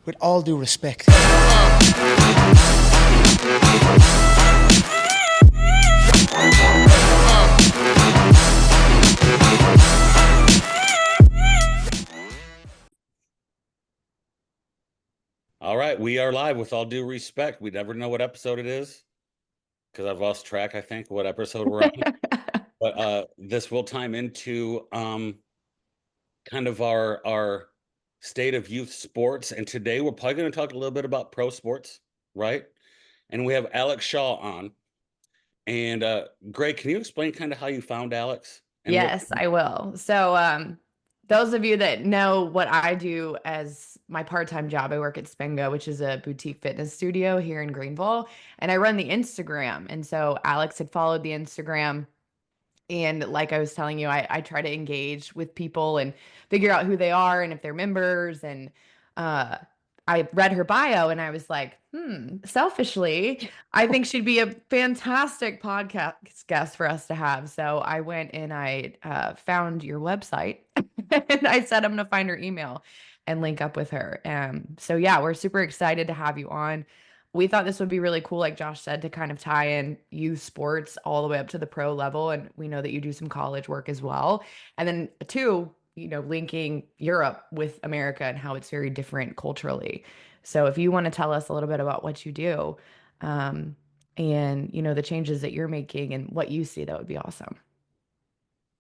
with all due respect. All right, we are live. With all due respect, we never know what episode it is because I've lost track, I think, what episode we're on. But this will time into kind of our state of youth sports. And today we're probably going to talk a little bit about pro sports, right? And we have Alex Shaw on. And Greg, can you explain kind of how you found Alex and what? Yes, I will. So, those of you that know what I do as my part-time job, I work at Spengo, which is a boutique fitness studio here in Greenville, and I run the Instagram. And so Alex had followed the Instagram. And like I was telling you, I try to engage with people and figure out who they are and if they're members. And uh, I read her bio and I was like, selfishly, I think she'd be a fantastic podcast guest for us to have. So I went and I found your website and I said, I'm going to find her email and link up with her. So yeah, we're super excited to have you on. We thought this would be really cool, like Josh said, to kind of tie in youth sports all the way up to the pro level. And we know that you do some college work as well. And then, two, linking Europe with America and how it's very different culturally. So, if you want to tell us a little bit about what you do, um, and the changes that you're making and what you see, that would be awesome.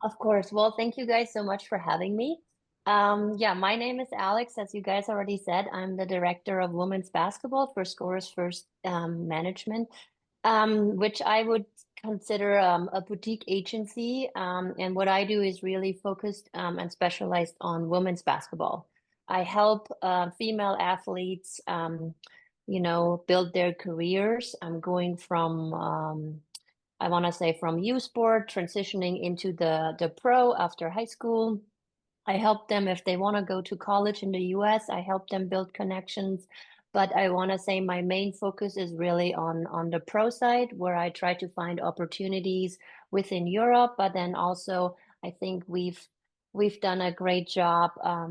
Of course. Well, thank you guys so much for having me. Yeah, my name is Alex. As you guys already said, I'm the director of women's basketball for Scores First Management, which I would consider a boutique agency. And what I do is really focused and specialized on women's basketball. I help female athletes, build their careers. I'm going from I want to say from U Sport, transitioning into the pro after high school. I help them if they want to go to college in the US. I help them build connections. But I want to say my main focus is really on the pro side, where I try to find opportunities within Europe. But then also, I think we've done a great job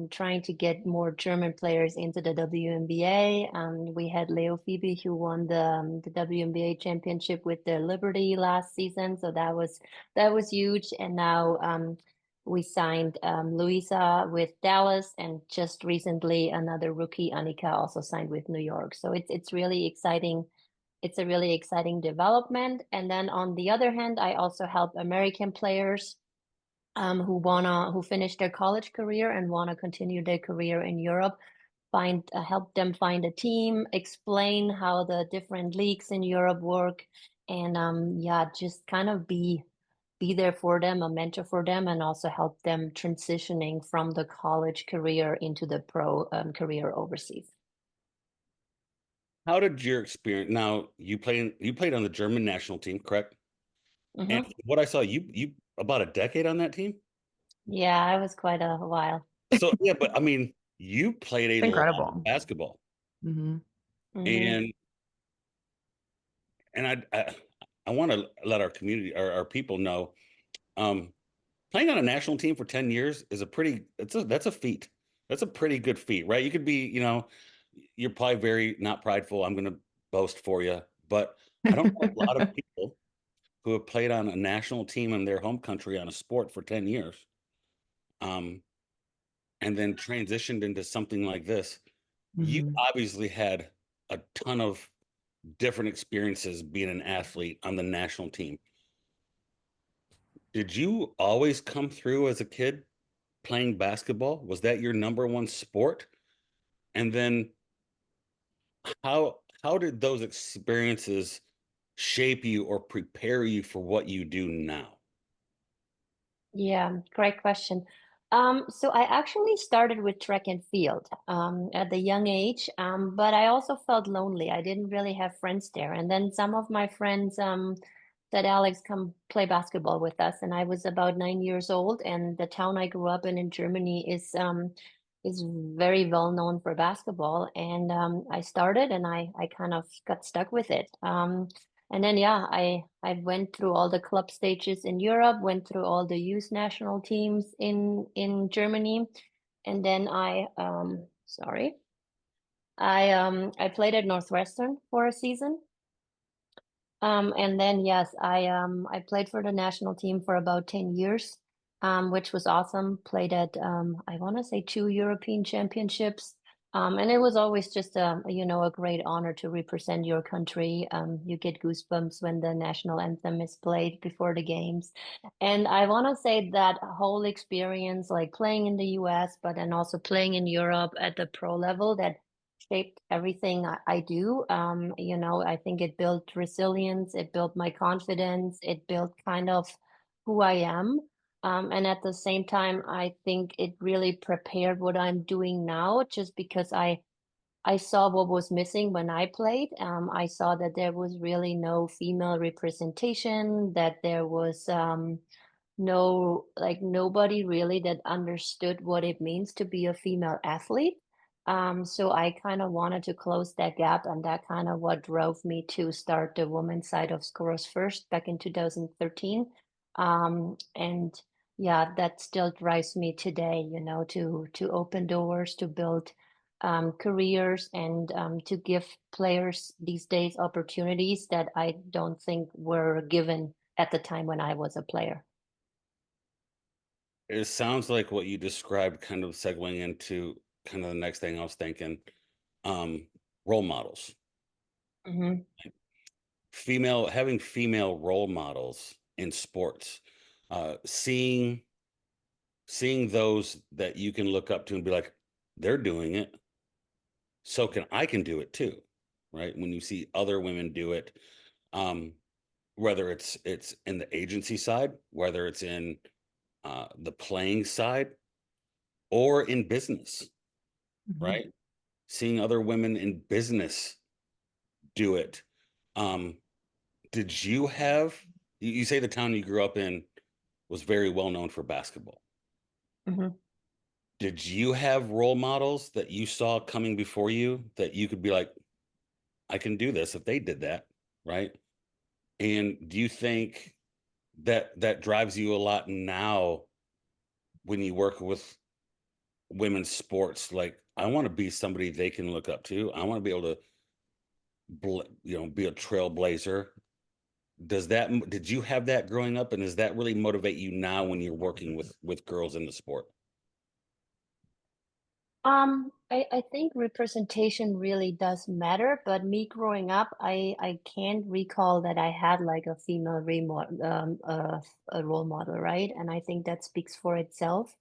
trying to get more German players into the WNBA. We had Leo Phoebe, who won the WNBA championship with the Liberty last season, so that was huge. And now we signed Luisa with Dallas, and just recently another rookie, Annika, also signed with New York. So it's really exciting. It's a really exciting development. And then on the other hand, I also help American players who finish their college career and wanna continue their career in Europe, help them find a team, explain how the different leagues in Europe work, and yeah, just kind of be there for them, a mentor for them, and also help them transitioning from the college career into the pro career overseas. How did your experience? Now you played on the German national team, correct? And Hmm. what I saw, you about a decade on that team. Yeah, I was quite a while. So yeah, but I mean, you played a It's lot of incredible. basketball, Hmm. Hmm. and and I want to let our community, our people know, um, playing on a national team for 10 years is that's a feat. That's a pretty good feat, right? You could be, you're probably very not prideful. I'm going to boast for you, but I don't know a lot of people who have played on a national team in their home country on a sport for 10 years, um, and then transitioned into something like this. You Hmm. obviously had a ton of different experiences being an athlete on the national team. Did you always come through as a kid playing basketball? Was that your number one sport? And then how did those experiences shape you or prepare you for what you do now? Yeah, great question. So I actually started with track and field at the young age, but I also felt lonely. I didn't really have friends there. And then some of my friends said, Alex, come play basketball with us. And I was about 9 years old, and the town I grew up in Germany is very well known for basketball. And I started, and I kind of got stuck with it. And then yeah, I went through all the club stages in Europe, went through all the youth national teams in Germany, and then I played at Northwestern for a season. And then yes, I played for the national team for about 10 years, which was awesome. Played at I want to say 2 European championships. And it was always just a great honor to represent your country. You get goosebumps when the national anthem is played before the games. And I want to say that whole experience, like playing in the US, but then also playing in Europe at the pro level, that shaped everything I do. I think it built resilience, it built my confidence, it built kind of who I am. And at the same time, I think it really prepared what I'm doing now, just because I saw what was missing when I played. I saw that there was really no female representation, that there was no, like nobody really that understood what it means to be a female athlete. So I kind of wanted to close that gap, and that kind of what drove me to start the women's side of Scorers First back in 2013. And yeah, that still drives me today, to open doors, to build careers, and to give players these days opportunities that I don't think were given at the time when I was a player. It sounds like what you described kind of segueing into kind of the next thing I was thinking. Um, Role models. Hmm. Having female role models in sports, seeing those that you can look up to and be like, they're doing it, so I can do it too, right? When you see other women do it, um, whether it's in the agency side, whether it's in the playing side, or in business, Mhm. right? Seeing other women in business do it. Um, did you have, you say the town you grew up in was very well known for basketball. Hmm. Did you have role models that you saw coming before you that you could be like, I can do this if they did that, right? And do you think that that drives you a lot now when you work with women's sports? Like, I want to be somebody they can look up to. I want to be able to, be a trailblazer. Did you have that growing up, and does that really motivate you now when you're working with girls in the sport? I think representation really does matter, but me growing up, I can't recall that I had like a female a role model, right? And I think that speaks for itself.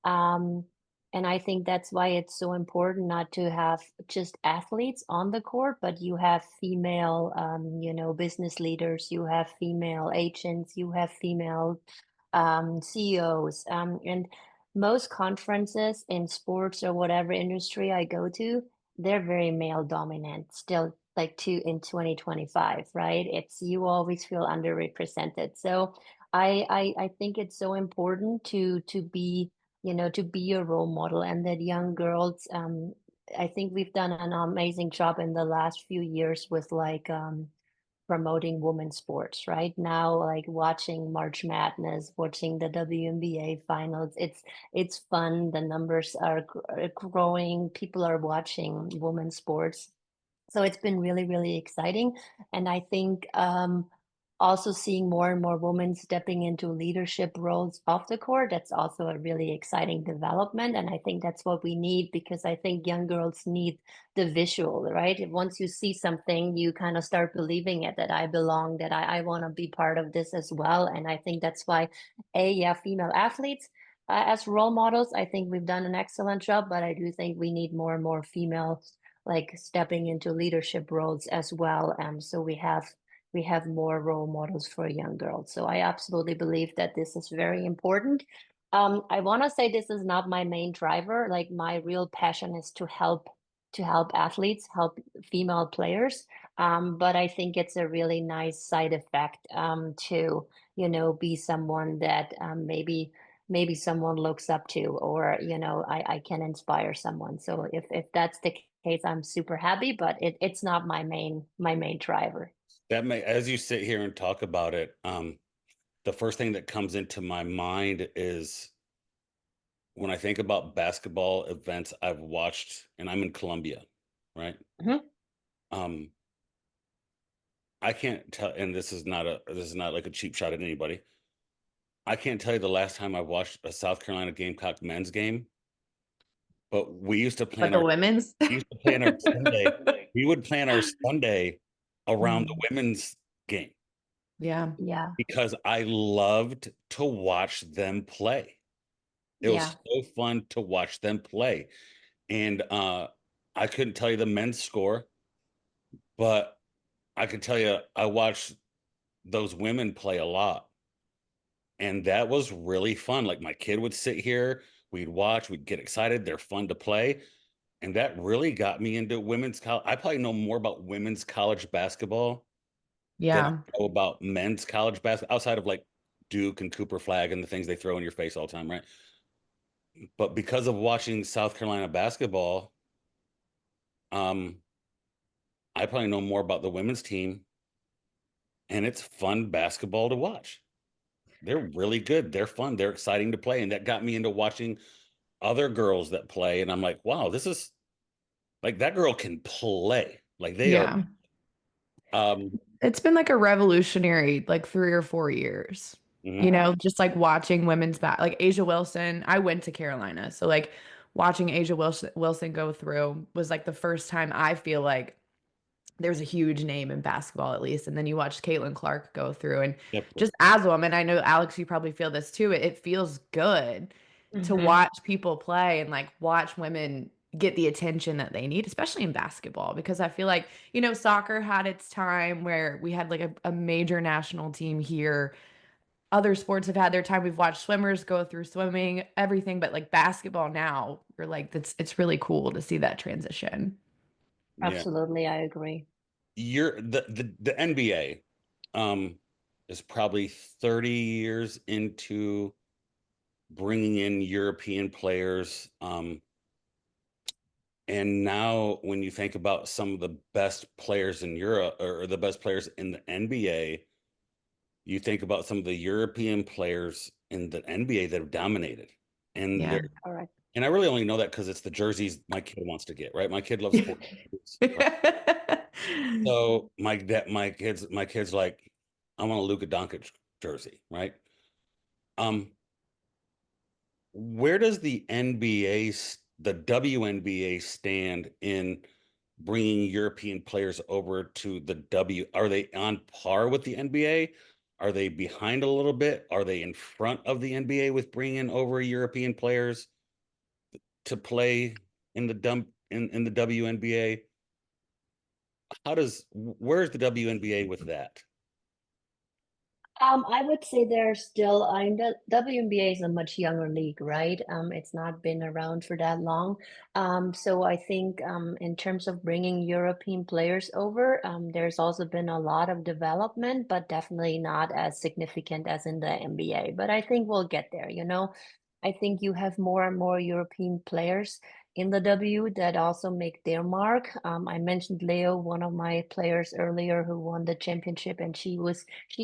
Um, and I think that's why it's so important not to have just athletes on the court, but you have female, business leaders, you have female agents, you have female CEOs, and most conferences in sports or whatever industry I go to, they're very male dominant still, like in 2025, right? It's you always feel underrepresented. So I think it's so important to be, to be a role model, and that young girls, I think we've done an amazing job in the last few years with like promoting women's sports right now, like watching March Madness, watching the WNBA finals. It's fun. The numbers are growing. People are watching women's sports. So it's been really, really exciting. And I think also seeing more and more women stepping into leadership roles off the court, that's also a really exciting development. And I think that's what we need, because I think young girls need the visual, right? Once you see something, you kind of start believing it, that I belong, that I want to be part of this as well. And I think that's why, yeah, female athletes. As role models, I think we've done an excellent job, but I do think we need more and more female like stepping into leadership roles as well. So we have more role models for young girls. So I absolutely believe that this is very important. I want to say this is not my main driver. Like my real passion is to help athletes, help female players. But I think it's a really nice side effect to be someone that maybe someone looks up to, or I can inspire someone. So if that's the case, I'm super happy, but it's not my main driver. As you sit here and talk about it, the first thing that comes into my mind is when I think about basketball events I've watched, and I'm in Colombia, right? Mhm. Um, I can't tell, and this is not like a cheap shot at anybody. I can't tell you the last time I watched a South Carolina Gamecock men's game, but we used to But plan the our women's? we used to plan our Sunday. We would plan our Sunday around the Mm, women's game yeah. Yeah. because I loved to watch them play. It Yeah. was so fun to watch them play. And I couldn't tell you the men's score, but I could tell you I watched those women play a lot. And that was really fun. Like my kid would sit here, we'd watch, we'd get excited. They're fun to play. And that really got me into women's college. I probably know more about women's college basketball than I Yeah. know about men's college basketball outside of like Duke and Cooper Flag and the things they throw in your face all the time, right? But because of watching South Carolina basketball, um, I probably know more about the women's team, and it's fun basketball to watch. They're really good. They're fun. They're exciting to play. And that got me into watching other girls that play. And I'm like, wow, this is like that girl can play. Like they are Yeah. um It's been like a revolutionary like 3 or 4 years. mhm, Just like watching like Asia Wilson. I went to Carolina. So like watching Asia Wilson go through was like the first time I feel like there's a huge name in basketball at least. And then you watch Caitlin Clark go through and yep, just as a woman, I know Alex, you probably feel this too. It feels good to Hmm. watch people play and like watch women get the attention that they need, especially in basketball, because I feel like, soccer had its time where we had like a major national team here. Other sports have had their time. We've watched swimmers go through swimming, everything, but like basketball now, we're like, it's really cool to see that transition. yeah. Absolutely, I agree. You're the NBA um is probably 30 years into bringing in European players. And now when you think about some of the best players in Europe or the best players in the NBA, you think about some of the European players in the NBA that have dominated. And Yeah. they're All right. and I really only know that because it's the jerseys my kid wants to get, right? My kid loves sports, right? So my kids like, I want a Luka Doncic jersey, right? Um, where does the WNBA stand in bringing European players over to the W? Are they on par with the NBA? Are they behind a little bit? Are they in front of the NBA with bringing over European players to play in the WNBA? Where's the WNBA with that? I would say there's still, the WNBA is a much younger league, right? It's not been around for that long. So I think in terms of bringing European players over, there's also been a lot of development, but definitely not as significant as in the NBA. But I think we'll get there, you know. I think you have more and more European players in the W that also make their mark. I mentioned Leo, one of my players earlier who won the championship, and she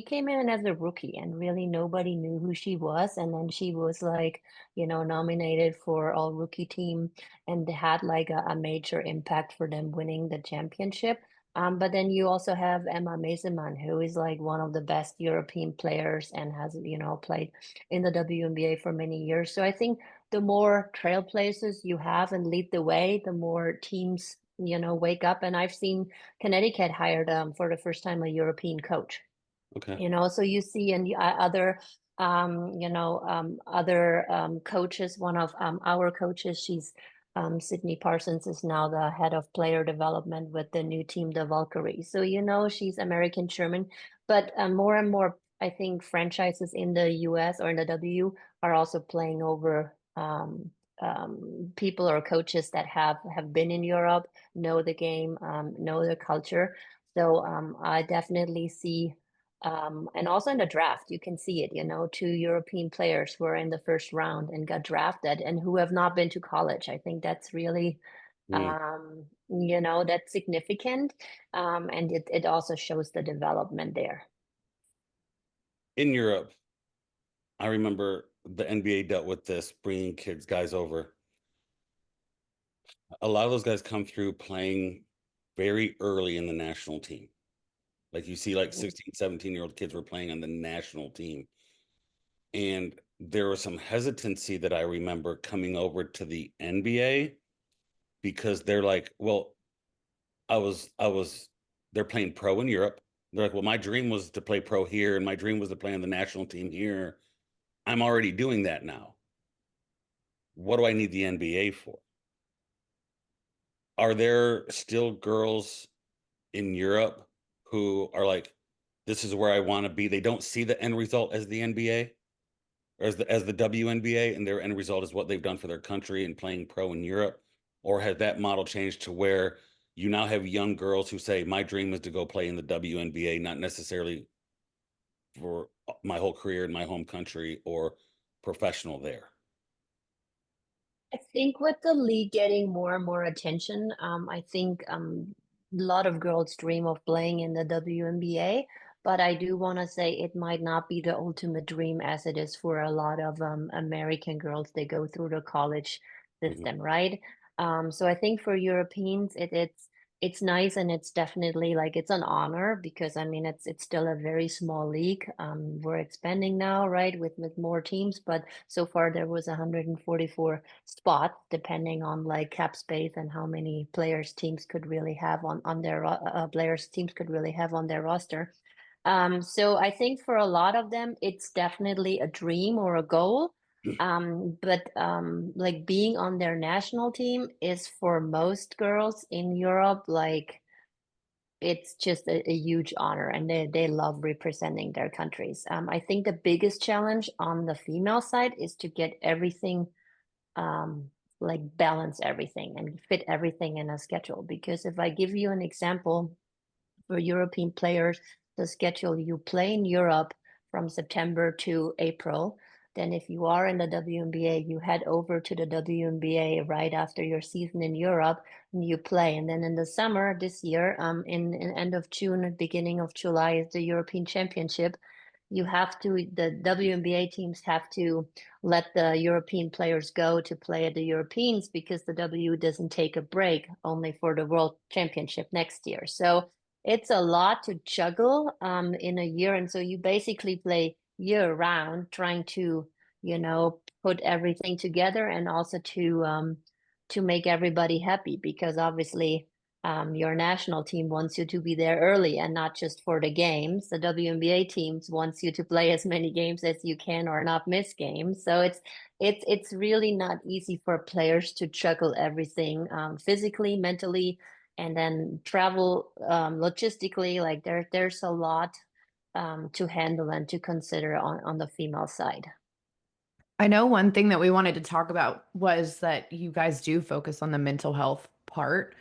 came in as a rookie and really nobody knew who she was. And then she was like, nominated for all rookie team and had like a major impact for them winning the championship. But then you also have Emma Meseman, who is like one of the best European players and has, played in the WNBA for many years. So I think the more trailblazers you have and lead the way, the more teams, wake up. And I've seen Connecticut hired for the first time a European coach. Okay. So you see in the other other coaches, one of our coaches, she's Sydney Parsons is now the head of player development with the new team, the Valkyrie. So she's American German, but more and more I think franchises in the US or in the W are also playing over people or coaches that have been in Europe, know the game, know the culture. So I definitely see and also in the draft, you can see it, two European players who are in the first round and got drafted and who have not been to college. I think that's really, Yeah. that's significant. And it also shows the development there. In Europe, I remember the NBA dealt with this, bringing guys over. a lot of those guys come through playing very early in the national team. Like you see like 16, 17-year-old kids were playing on the national team. And there was some hesitancy that I remember coming over to the NBA because they're like, well, they're playing pro in Europe. They're like, well, my dream was to play pro here, and my dream was to play on the national team here. I'm already doing that now. What do I need the NBA for? Are there still girls in Europe who are like, this is where I want to be? They don't see the end result as the NBA or as the WNBA, and their end result is what they've done for their country and playing pro in Europe? Or has that model changed to where you now have young girls who say, my dream is to go play in the WNBA, not necessarily for my whole career in my home country or professional there? I think with the league getting more and more attention, I think a lot of girls dream of playing in the WNBA, but I do want to say it might not be the ultimate dream as it is for a lot of American girls. They go through the college Mhm. system, right? So I think for Europeans, it's nice and it's definitely like it's an honor because I mean it's still a very small league. We're expanding now, right, with more teams, but so far there was 144 spots depending on like cap space and how many players teams could really have on their players teams could really have on their roster. So I think for a lot of them, it's definitely a dream or a goal. But like being on their national team is for most girls in Europe, like it's just a huge honor and they love representing their countries. I think the biggest challenge on the female side is to get everything like balance everything and fit everything in a schedule. Because if I give you an example, for European players, the schedule you play in Europe from September to April. Then, if you are in the WNBA, you head over to the WNBA right after your season in Europe and you play. And then in the summer this year, in end of June, beginning of July, is the European Championship. You have to, the WNBA teams have to let the European players go to play at the Europeans because the W doesn't take a break only for the World Championship next year. So it's a lot to juggle in a year. And so you basically play year round trying to, put everything together and also to make everybody happy because obviously your national team wants you to be there early and not just for the games. The WNBA teams wants you to play as many games as you can or not miss games. So it's really not easy for players to juggle everything physically, mentally, and then travel logistically. Like there's a lot to handle and to consider on the female side. I know one thing that we wanted to talk about was that you guys do focus on the mental health part.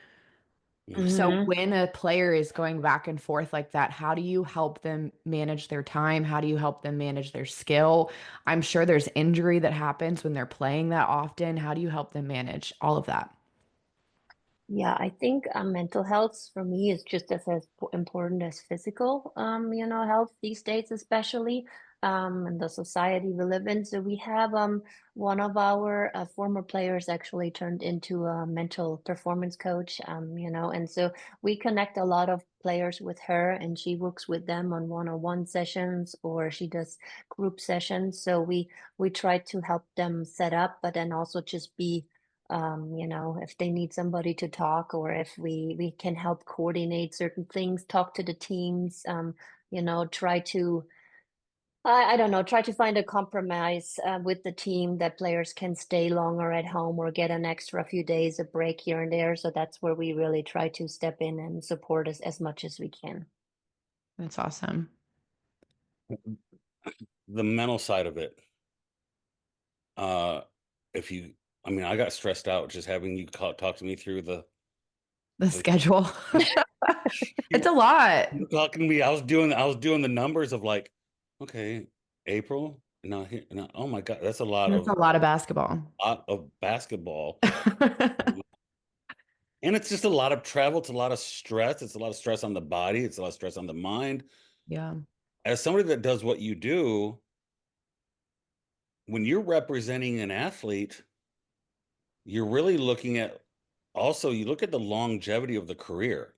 So Hmm. when a player is going back and forth like that, how do you help them manage their time? How do you help them manage their skill? I'm sure there's injury that happens when they're playing that often. How do you help them manage all of that? Yeah, I think mental health for me is just as important as physical, health these days, especially in the society we live in. So we have one of our former players actually turned into a mental performance coach, and so we connect a lot of players with her, and she works with them on one-on-one sessions, or she does group sessions. So we try to help them set up, but then also just be if they need somebody to talk or if we can help coordinate certain things, talk to the teams, try to I don't know, try to find a compromise with the team that players can stay longer at home or get an extra few days a break here and there. So that's where we really try to step in and support as much as we can. That's awesome. The mental side of it, uh, if you, I mean, I got stressed out just having you talk to me through The the schedule. It's you, a lot. you talking to me. I was doing the numbers of like, okay, April. No, here, no, oh my God, that's That's a lot of basketball. lot of basketball. And it's just a lot of travel. It's a lot of stress. It's a lot of stress on the body. It's a lot of stress on the mind. Yeah. As somebody that does what you do, when you're representing an athlete, you're really looking at also you look at the longevity of the career,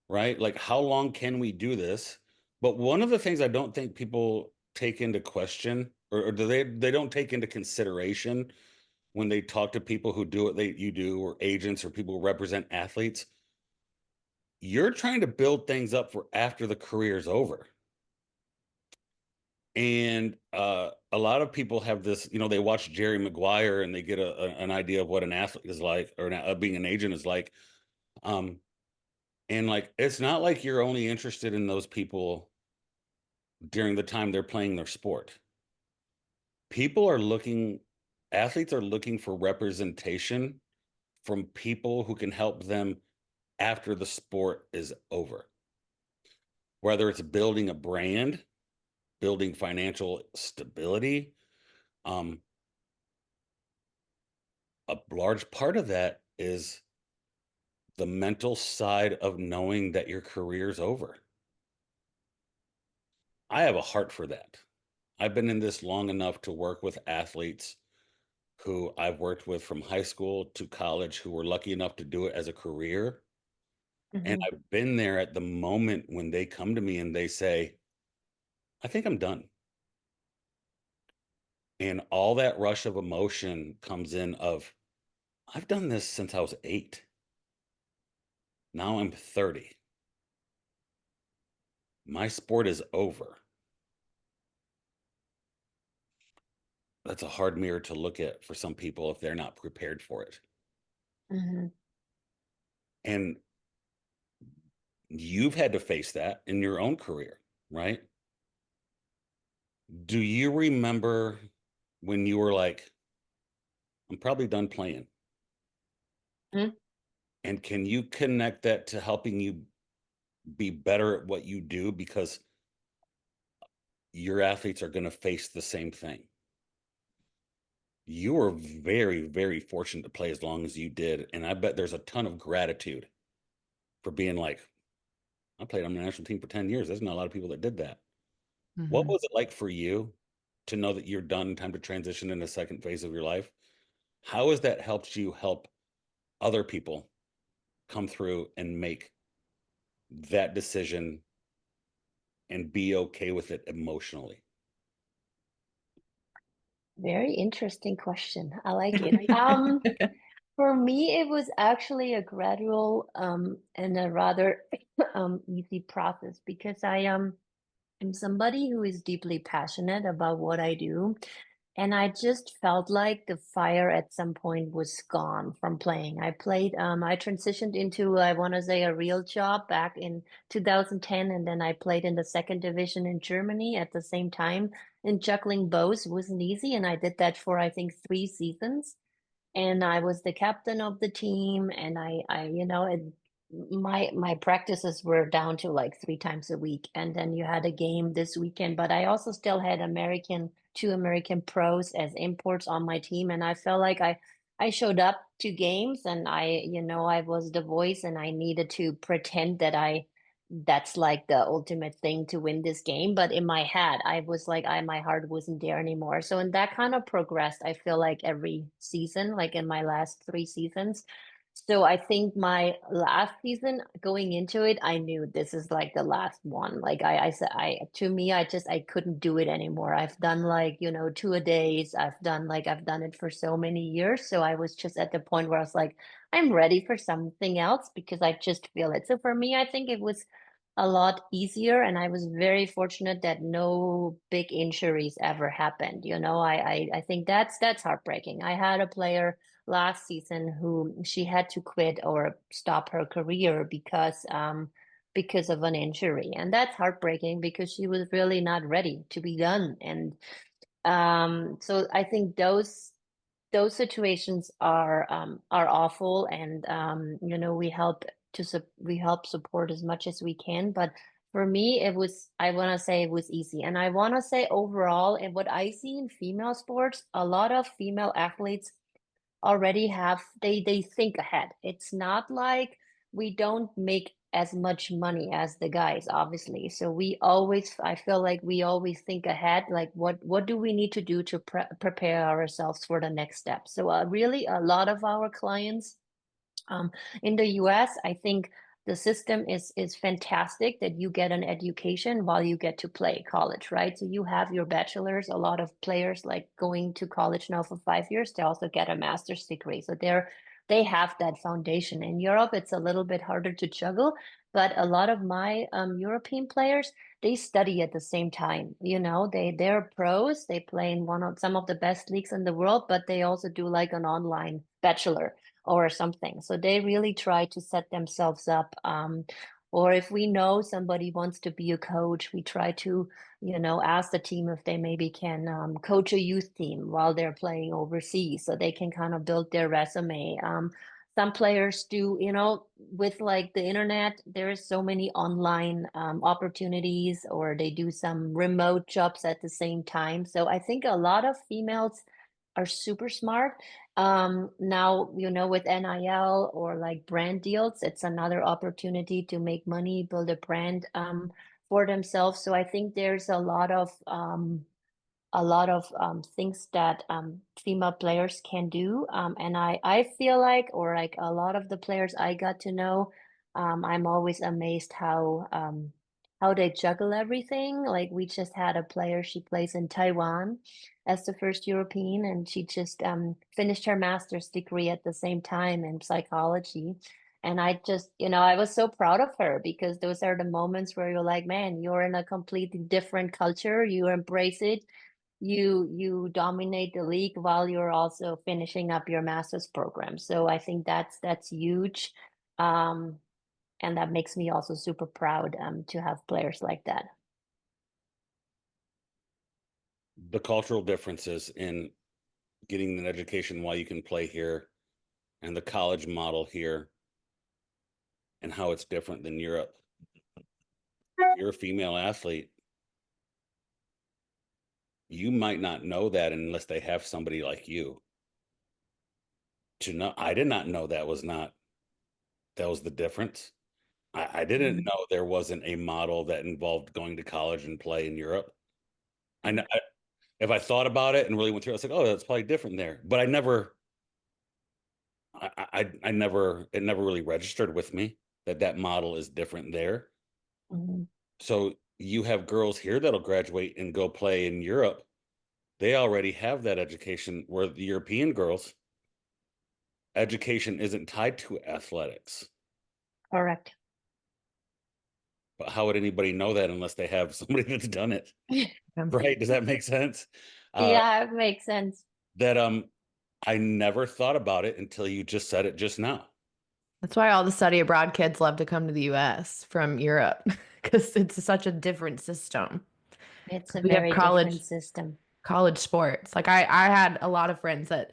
right? Like how long can we do this? But one of the things I don't think people take into question, or do they don't take into consideration when they talk to people who do what you do, or agents or people who represent athletes, you're trying to build things up for after the career is over. And a lot of people have this, they watch Jerry Maguire and they get an idea of what an athlete is like, or being an agent is like. Um, and like, it's not like you're only interested in those people during the time they're playing their sport. People are looking, Athletes are looking for representation from people who can help them after the sport is over. Whether it's building a brand, building financial stability, um, a large part of that is the mental side of knowing that your career's over. I have a heart for that. I've been in this long enough to work with athletes who I've worked with from high school to college who were lucky enough to do it as a career. And Hmm. I've been there at the moment when they come to me and they say, I think I'm done. And all that rush of emotion comes in of, I've done this since I was 8. Now I'm 30. My sport is over. That's a hard mirror to look at for some people if they're not prepared for it. Hmm. And you've had to face that in your own career, right? Do you remember when you were like, I'm probably done playing? And can you connect that to helping you be better at what you do, because your athletes are going to face the same thing? You were very, very fortunate to play as long as you did. And I bet there's a ton of gratitude for being like, I played on the national team for 10 years. There's not a lot of people that did that. What Mhm. was it like for you to know that you're done, time to transition in the second phase of your life? How has that helped you help other people come through and make that decision and be okay with it emotionally? Very interesting question. I like it. For me, it was actually a gradual and a rather easy process because I am somebody who is deeply passionate about what I do. And I just felt like the fire at some point was gone from playing. I transitioned into, I want to say, a real job back in 2010. And then I played in the second division in Germany at the same time. And juggling both wasn't easy. And I did that for, I think, 3 seasons. And I was the captain of the team. And my practices were down to like 3 times a week. And then you had a game this weekend, but I also still had two American pros as imports on my team. And I felt like I showed up to games and I was the voice and I needed to pretend that's like the ultimate thing to win this game. But in my head, I was like, my heart wasn't there anymore. So, and that kind of progressed, I feel like every season, like in my last 3 seasons. So I think my last season going into it, I knew this is like the last one. Like I said, to me, I couldn't do it anymore. I've done like, 2 a days. I've done it for so many years. So I was just at the point where I was like, I'm ready for something else because I just feel it. So for me, I think it was a lot easier. And I was very fortunate that no big injuries ever happened. I think that's heartbreaking. I had a player last season who she had to quit or stop her career because of an injury. And that's heartbreaking because she was really not ready to be done. And so I think those situations are awful, and we help support as much as we can. But for me, I want to say it was easy, and I want to say overall, and what I see in female sports, a lot of female athletes already have they think ahead. It's not like we don't make as much money as the guys, obviously. So I feel like we always think ahead, like what do we need to do to prepare ourselves for the next step. So really a lot of our clients In the US, I think the system is fantastic that you get an education while you get to play college, right? So you have your bachelor's. A lot of players like going to college now for 5 years. They also get a master's degree. So they have that foundation. In Europe, it's a little bit harder to juggle, but a lot of my European players, they study at the same time. They're pros. They play in some of the best leagues in the world, but they also do like an online bachelor or something. So they really try to set themselves up. Or if we know somebody wants to be a coach, we try to, ask the team if they maybe can coach a youth team while they're playing overseas, so they can kind of build their resume. Some players do, with like the internet, there's so many online opportunities, or they do some remote jobs at the same time. So I think a lot of females are super smart. Now, with NIL or like brand deals, it's another opportunity to make money, build a brand for themselves. So I think there's a lot of things that female players can do. And I feel like, or like a lot of the players I got to know, I'm always amazed how they juggle everything. Like we just had a player, she plays in Taiwan as the first European, and she just finished her master's degree at the same time in psychology. And I just, I was so proud of her, because those are the moments where you're like, man, you're in a completely different culture, you embrace it, you dominate the league while you're also finishing up your master's program. So I think that's huge. And that makes me also super proud to have players like that. The cultural differences in getting an education while you can play here, and the college model here, and how it's different than Europe. If you're a female athlete, you might not know that unless they have somebody like you to know. I did not know that was the difference. I didn't Mhm. know there wasn't a model that involved going to college and play in Europe. I know, if I thought about it and really went through it, I was like, oh, that's probably different there. But I never, it never really registered with me that model is different there. Mhm. So you have girls here that'll graduate and go play in Europe. They already have that education, where the European girls' education isn't tied to athletics. Correct. But how would anybody know that unless they have somebody that's done it? Yeah. Right? Does that make sense? Yeah, it makes sense. That I never thought about it until you just said it just now. That's why all the study abroad kids love to come to the US from Europe, because it's such a different system. It's a Because we have very different system. college sports. Like I had a lot of friends that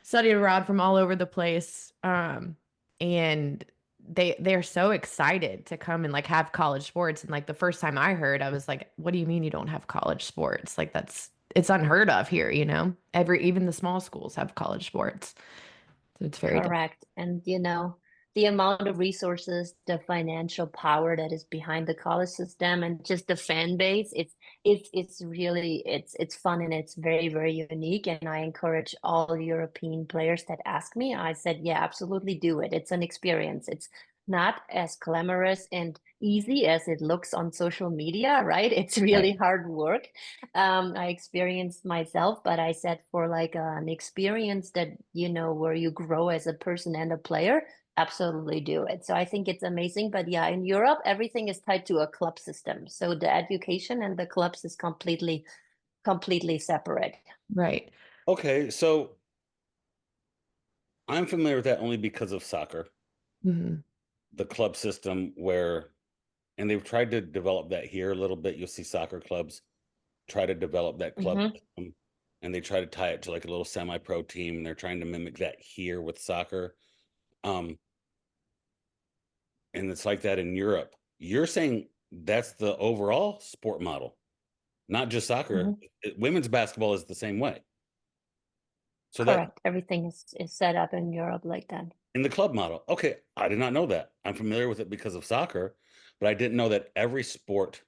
studied abroad from all over the place. And they're so excited to come and like have college sports. And like the first time I heard, I was like, what do you mean you don't have college sports? Like it's unheard of here, you know? Even the small schools have college sports. So it's very different. Correct. And the amount of resources, the financial power that is behind the college system, and just the fan base, it's really it's fun, and it's very, very unique. And I encourage all European players that ask me, I said, yeah, absolutely do it. It's an experience. It's not as glamorous and easy as it looks on social media, right? It's Right. really hard work. I experienced myself, but I said, for like an experience that, where you grow as a person and a player, absolutely do it. So I think it's amazing. But yeah, in Europe, everything is tied to a club system. So the education and the clubs is completely separate. Right. Okay, so I'm familiar with that only because of soccer, Hmm. the club system and they've tried to develop that here a little bit. You'll see soccer clubs try to develop that club Hmm. system, and they try to tie it to like a little semi-pro team, and they're trying to mimic that here with soccer. Um, and it's like that in Europe. You're saying that's the overall sport model, not just soccer. Hmm. Women's basketball is the same way. So that Correct. Everything is set up in Europe like that. in the club model. Okay, I did not know that. I'm familiar with it because of soccer, but I didn't know that every sport.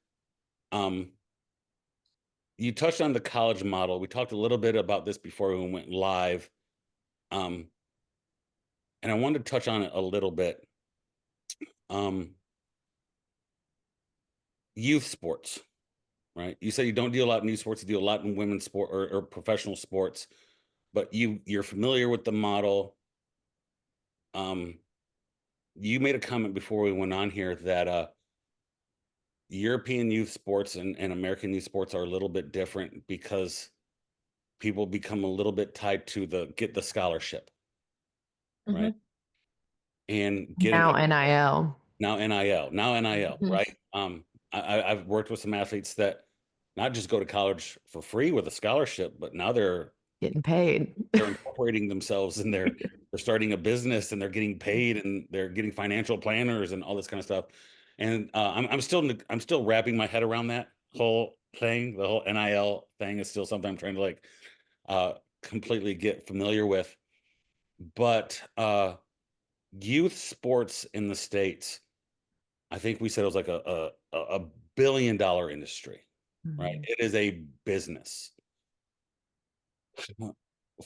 Um, you touched on the college model. We talked a little bit about this before we went live. Um, and I wanted to touch on it a little bit. Youth sports, right? You say you don't deal a lot in youth sports, you deal a lot in women's sport or professional sports, but you're familiar with the model. You made a comment before we went on here that European youth sports and American youth sports are a little bit different because people become a little bit tied to get the scholarship, right? And getting Now NIL. now NIL, Mhm. right? I've worked with some athletes that not just go to college for free with a scholarship, but now they're Getting paid. incorporating themselves and they're starting a business and they're getting paid and they're getting financial planners and all this kind of stuff. And I'm still wrapping my head around that whole thing. The whole NIL thing is still something I'm trying to like completely get familiar with. But youth sports in the States, I think we said it was like a billion-dollar industry, right? Mhm. It is a business.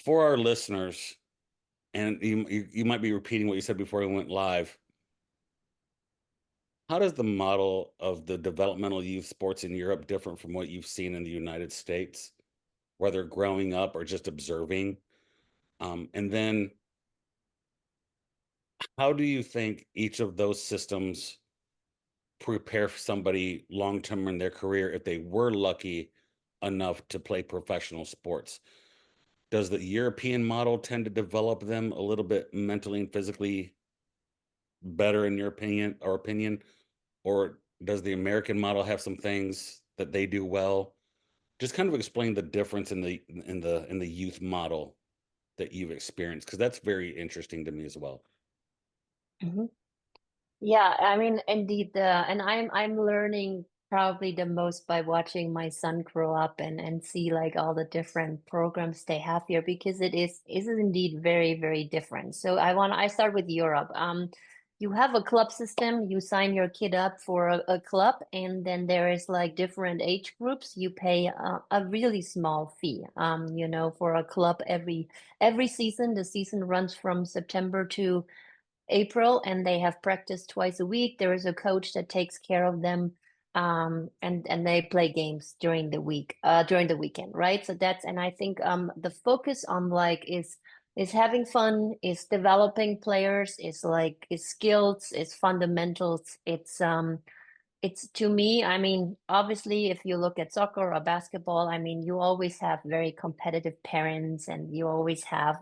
For our listeners, and you might be repeating what you said before we went live. How does the model of the developmental youth sports in Europe different from what you've seen in the United States, whether growing up or just observing? And then how do you think each of those systems prepare for somebody long term in their career if they were lucky enough to play professional sports? Does the European model tend to develop them a little bit mentally and physically better in your opinion, or does the American model have some things that they do well? Just kind of explain the difference in the youth model that you've experienced, because that's very interesting to me as well. Mhm. Yeah, I mean, indeed, and I'm learning probably the most by watching my son grow up and see like all the different programs they have here because it is indeed very, very different. So I start with Europe. You have a club system, you sign your kid up for a club, and then there is like different age groups. You pay a really small fee, for a club every season. The season runs from September to April, and they have practice twice a week. There is a coach that takes care of them, and they play games during the week, during the weekend, right? So and I think the focus on like is having fun, is developing players, is skills, is fundamentals. It's to me, I mean, obviously, if you look at soccer or basketball, I mean, you always have very competitive parents and you always have,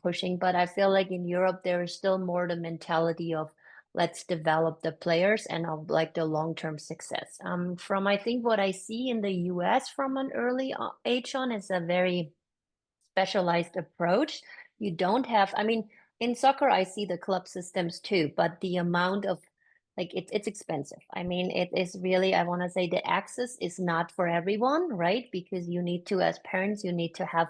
pushing. But I feel like in Europe, there is still more the mentality of let's develop the players and of like the long-term success. From I think what I see in the US from an early age on is a very specialized approach. You don't have, I mean, in soccer, I see the club systems too, but the amount of like it's expensive. I mean, it is really, I want to say the access is not for everyone, right? Because you need to, as parents, you need to have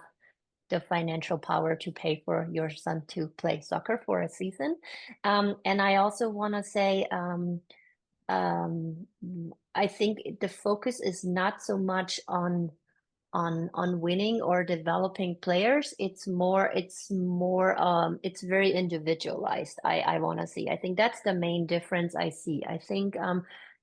the financial power to pay for your son to play soccer for a season. And I also want to say, um, I think the focus is not so much on winning or developing players. It's very individualized. I want to see. I think that's the main difference I see. I think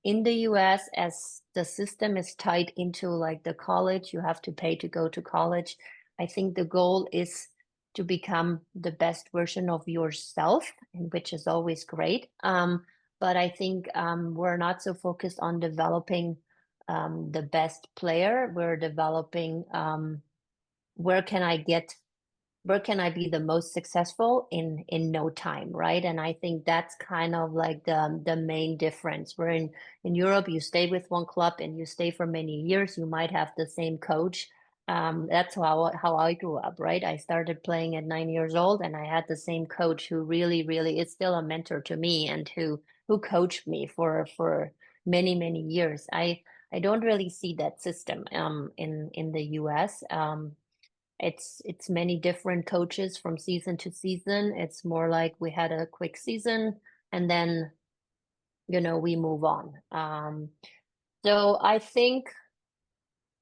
in the US, as the system is tied into like the college, you have to pay to go to college. I think the goal is to become the best version of yourself, and which is always great. But I think we're not so focused on developing the best player. We're developing where can I get where can I be the most successful in no time, right? And I think that's kind of like the main difference. Where in Europe, you stay with one club and you stay for many years. You might have the same coach. That's how I grew up, right? I started playing at 9 years old, and I had the same coach who really, really is still a mentor to me and who coached me for many, many years. I don't really see that system in the US. It's many different coaches from season to season. It's more like we had a quick season and then we move on. So I think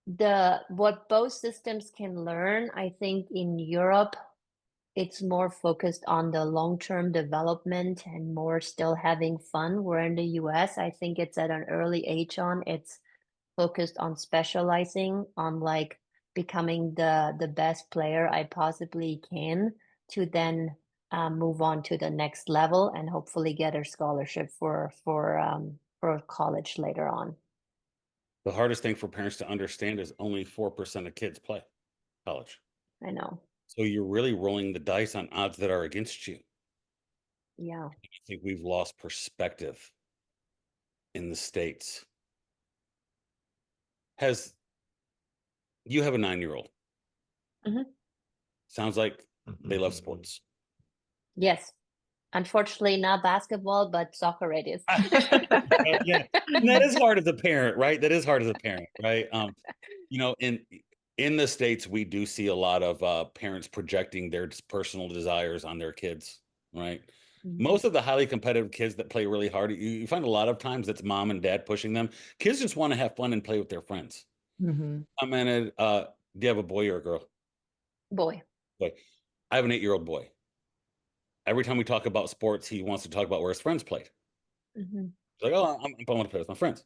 the what both systems can learn, I think in Europe it's more focused on the long-term development and more still having fun. Where in the US, I think it's at an early age on, it's focused on specializing, on like becoming the best player I possibly can to then move on to the next level and hopefully get a scholarship for college later on. The hardest thing for parents to understand is only 4% of kids play college. I know. So you're really rolling the dice on odds that are against you. Yeah. I think we've lost perspective in the States. You have a 9-year-old. hmm Sounds like they love sports. Yes. Unfortunately, not basketball, but soccer it is. Yeah. And that is hard as a parent, right? That is hard as a parent, right? In the States, we do see a lot of parents projecting their personal desires on their kids, right? Mhm. Most of the highly competitive kids that play really hard, you find a lot of times that's mom and dad pushing them. Kids just want to have fun and play with their friends. Mhm. I mean, do you have a boy or a girl? Boy. Boy. I have an 8-year-old boy. Every time we talk about sports, he wants to talk about where his friends played. hmm He's like, oh, I want to play with my friends.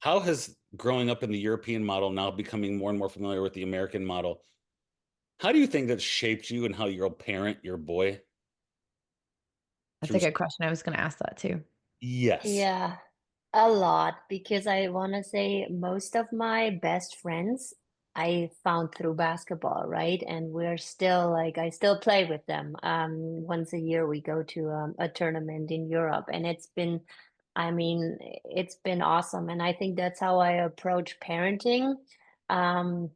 How has growing up in the European model, now becoming more and more familiar with the American model, how do you think that shaped you and how you'll parent your boy That's a through? good question. I was gonna ask that too. Yes. Yeah, a lot because I want to say most of my best friends I found through basketball, right? And we're still like I still play with them. Once a year we go to a tournament in Europe, and I mean, it's been awesome. And I think that's how I approach parenting. Um,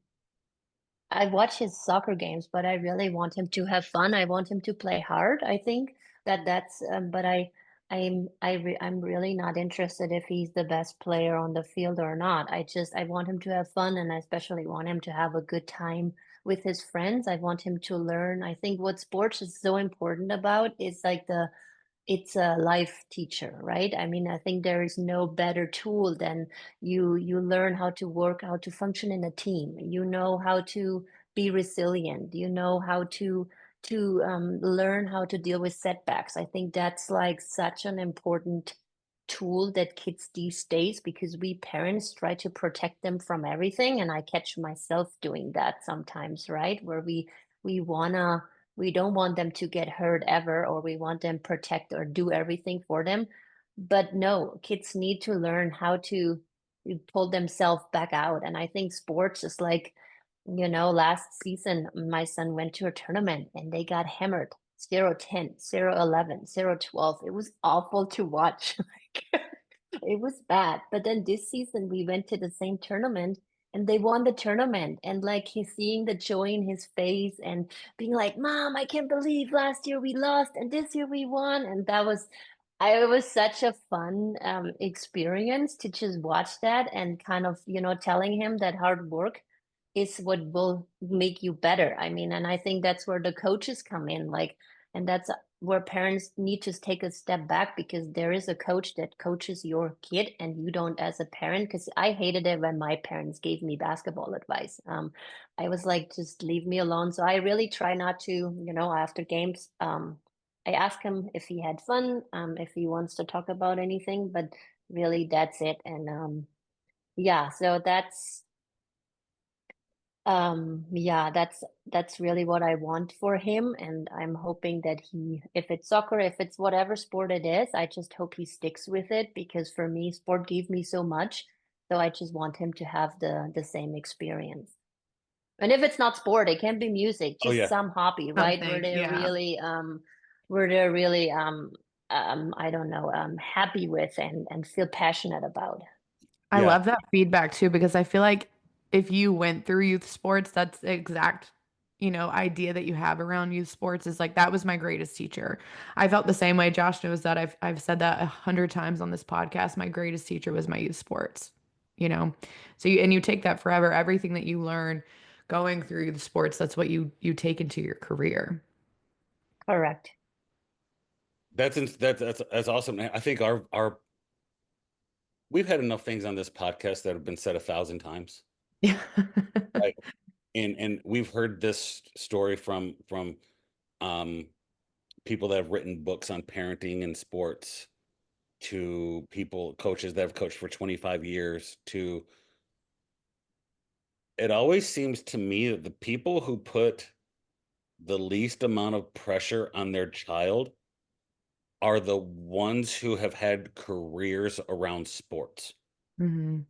I watch his soccer games, but I really want him to have fun. I want him to play hard. I think but I'm really not interested if he's the best player on the field or not. I want him to have fun, and I especially want him to have a good time with his friends. I want him to learn. I think what sports is so important about is like it's a life teacher, right? I mean, I think there is no better tool than you learn how to work, how to function in a team. You know how to be resilient. You know how to learn how to deal with setbacks. I think that's like such an important tool that kids these days because we parents try to protect them from everything, and I catch myself doing that sometimes, right? Where we don't want them to get hurt ever, or we want them protect or do everything for them. But no, kids need to learn how to pull themselves back out. And I think sports is like, last season, my son went to a tournament and they got hammered 0-10, 0-11, 0-12. It was awful to watch. Like, it was bad. But then this season we went to the same tournament and they won the tournament. And like he's seeing the joy in his face and being like, Mom, I can't believe last year we lost and this year we won. And it was such a fun experience to just watch that and kind of, telling him that hard work is what will make you better. I mean, and I think that's where the coaches come in, like, and that's where parents need to take a step back because there is a coach that coaches your kid and you don't as a parent. Because I hated it when my parents gave me basketball advice. I was like, just leave me alone. So I really try not to, after games, I ask him if he had fun, if he wants to talk about anything, but really that's it. And yeah, so yeah, that's really what I want for him. And I'm hoping that if it's soccer, if it's whatever sport it is, I just hope he sticks with it because for me, sport gave me so much. So I just want him to have the same experience. And if it's not sport, it can be music, Oh just yeah. some hobby, right? Something, yeah. Where they're really I don't know, happy with and feel passionate about. I Yeah. love that feedback too because I feel like if you went through youth sports, that's the exact, idea that you have around youth sports is like that was my greatest teacher. I felt the same way. Josh knows that I've said that 100 times on this podcast. My greatest teacher was my youth sports, you know. So you take that forever. Everything that you learn going through the sports, that's what you take into your career. Correct. That's awesome. I think our we've had enough things on this podcast that have been said 1,000 times. Yeah. Right? and we've heard this story from um people that have written books on parenting and sports, to people, coaches that have coached for 25 years, to it always seems to me that the people who put the least amount of pressure on their child are the ones who have had careers around sports, Hmm.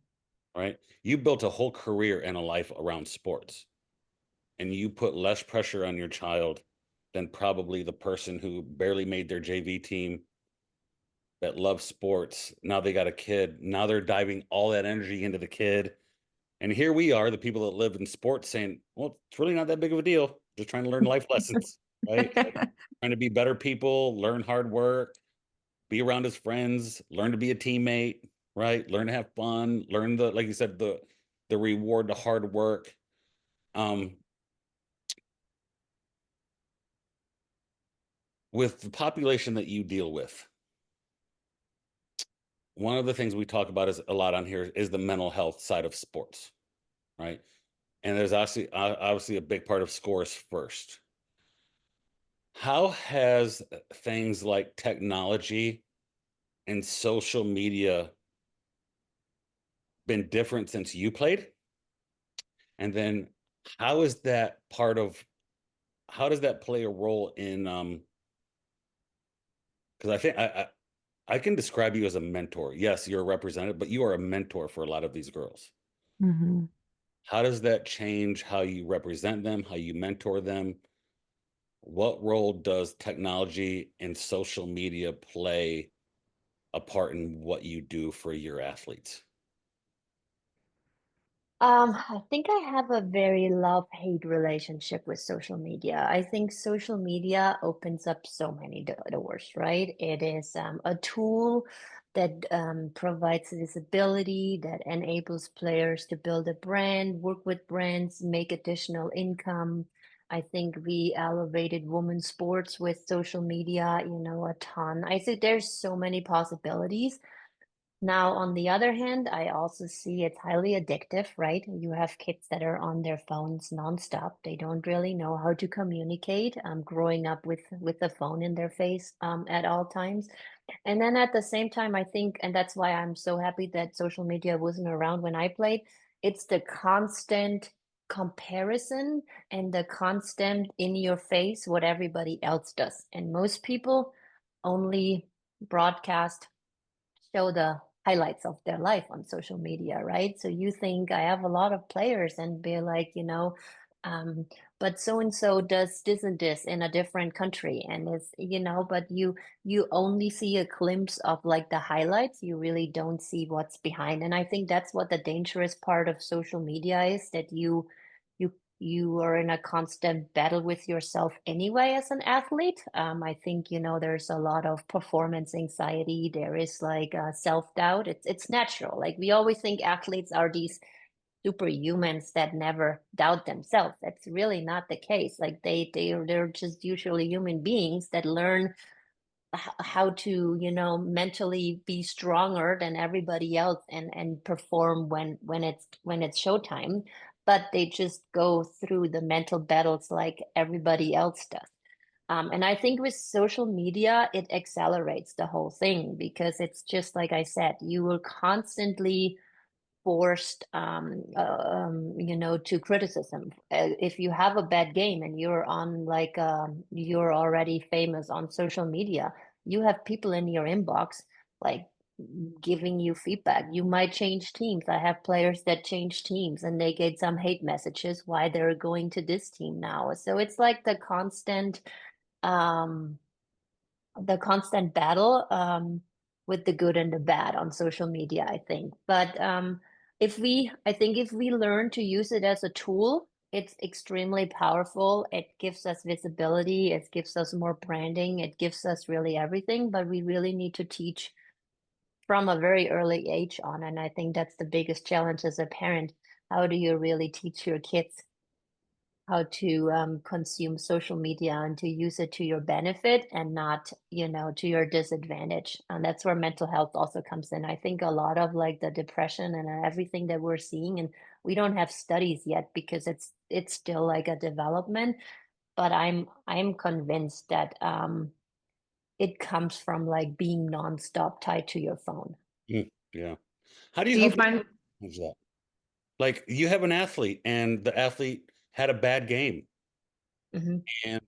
right? You built a whole career and a life around sports, and you put less pressure on your child than probably the person who barely made their JV team, that loves sports. Now they got a kid. Now they're diving all that energy into the kid. And here we are, the people that live in sports, saying, well, it's really not that big of a deal. Just trying to learn life lessons, right? Trying to be better people, learn hard work, be around his friends, learn to be a teammate, right? Learn to have fun, learn the, like you said, the reward, the hard work. Um, with the population that you deal with, one of the things we talk about is a lot on here is the mental health side of sports, right? And there's obviously a big part of scores first. How has things like technology and social media been different since you played? And then how is that part of, how does that play a role in because I think I can describe you as a mentor. Yes, you're a representative, but you are a mentor for a lot of these girls. Hmm. How does that change how you represent them, how you mentor them? What role does technology and social media play a part in what you do for your athletes? I think I have a very love-hate relationship with social media. I think social media opens up so many doors, right? It is a tool that provides visibility, that enables players to build a brand, work with brands, make additional income. I think we elevated women's sports with social media, a ton. I think there's so many possibilities. Now, on the other hand, I also see it's highly addictive, right? You have kids that are on their phones nonstop. They don't really know how to communicate, growing up with the phone in their face at all times. And then at the same time, I think, and that's why I'm so happy that social media wasn't around when I played, it's the constant comparison and the constant in your face what everybody else does. And most people only broadcast, show the highlights of their life on social media, right? So you think I have a lot of players and be like, um, but so and so does this and this in a different country, and it's, but you only see a glimpse of like the highlights. You really don't see what's behind. And I think that's what the dangerous part of social media is, that you you are in a constant battle with yourself anyway as an athlete. I think, there's a lot of performance anxiety. There is like self-doubt. It's natural. Like we always think athletes are these superhumans that never doubt themselves. That's really not the case. Like they're just usually human beings that learn how to, mentally be stronger than everybody else and perform when it's showtime, but they just go through the mental battles like everybody else does. And I think with social media, it accelerates the whole thing, because it's just like I said, you will constantly forced to criticism. If you have a bad game and you're on like you're already famous on social media, you have people in your inbox like giving you feedback. You might change teams. I have players that change teams and they get some hate messages why they're going to this team now. So it's like um the constant battle with the good and the bad on social media, I think. But I think if we learn to use it as a tool, it's extremely powerful. It gives us visibility, it gives us more branding, it gives us really everything. But we really need to teach from a very early age on. And I think that's the biggest challenge as a parent. How do you really teach your kids? consume social media and to use it to your benefit and not, to your disadvantage. And that's where mental health also comes in. I think a lot of like the depression and everything that we're seeing, and we don't have studies yet because it's still like a development, but I'm convinced that it comes from like being nonstop tied to your phone. Yeah. How do you Do you help find manage that? Like you have an athlete and the athlete had a bad game Mhm. and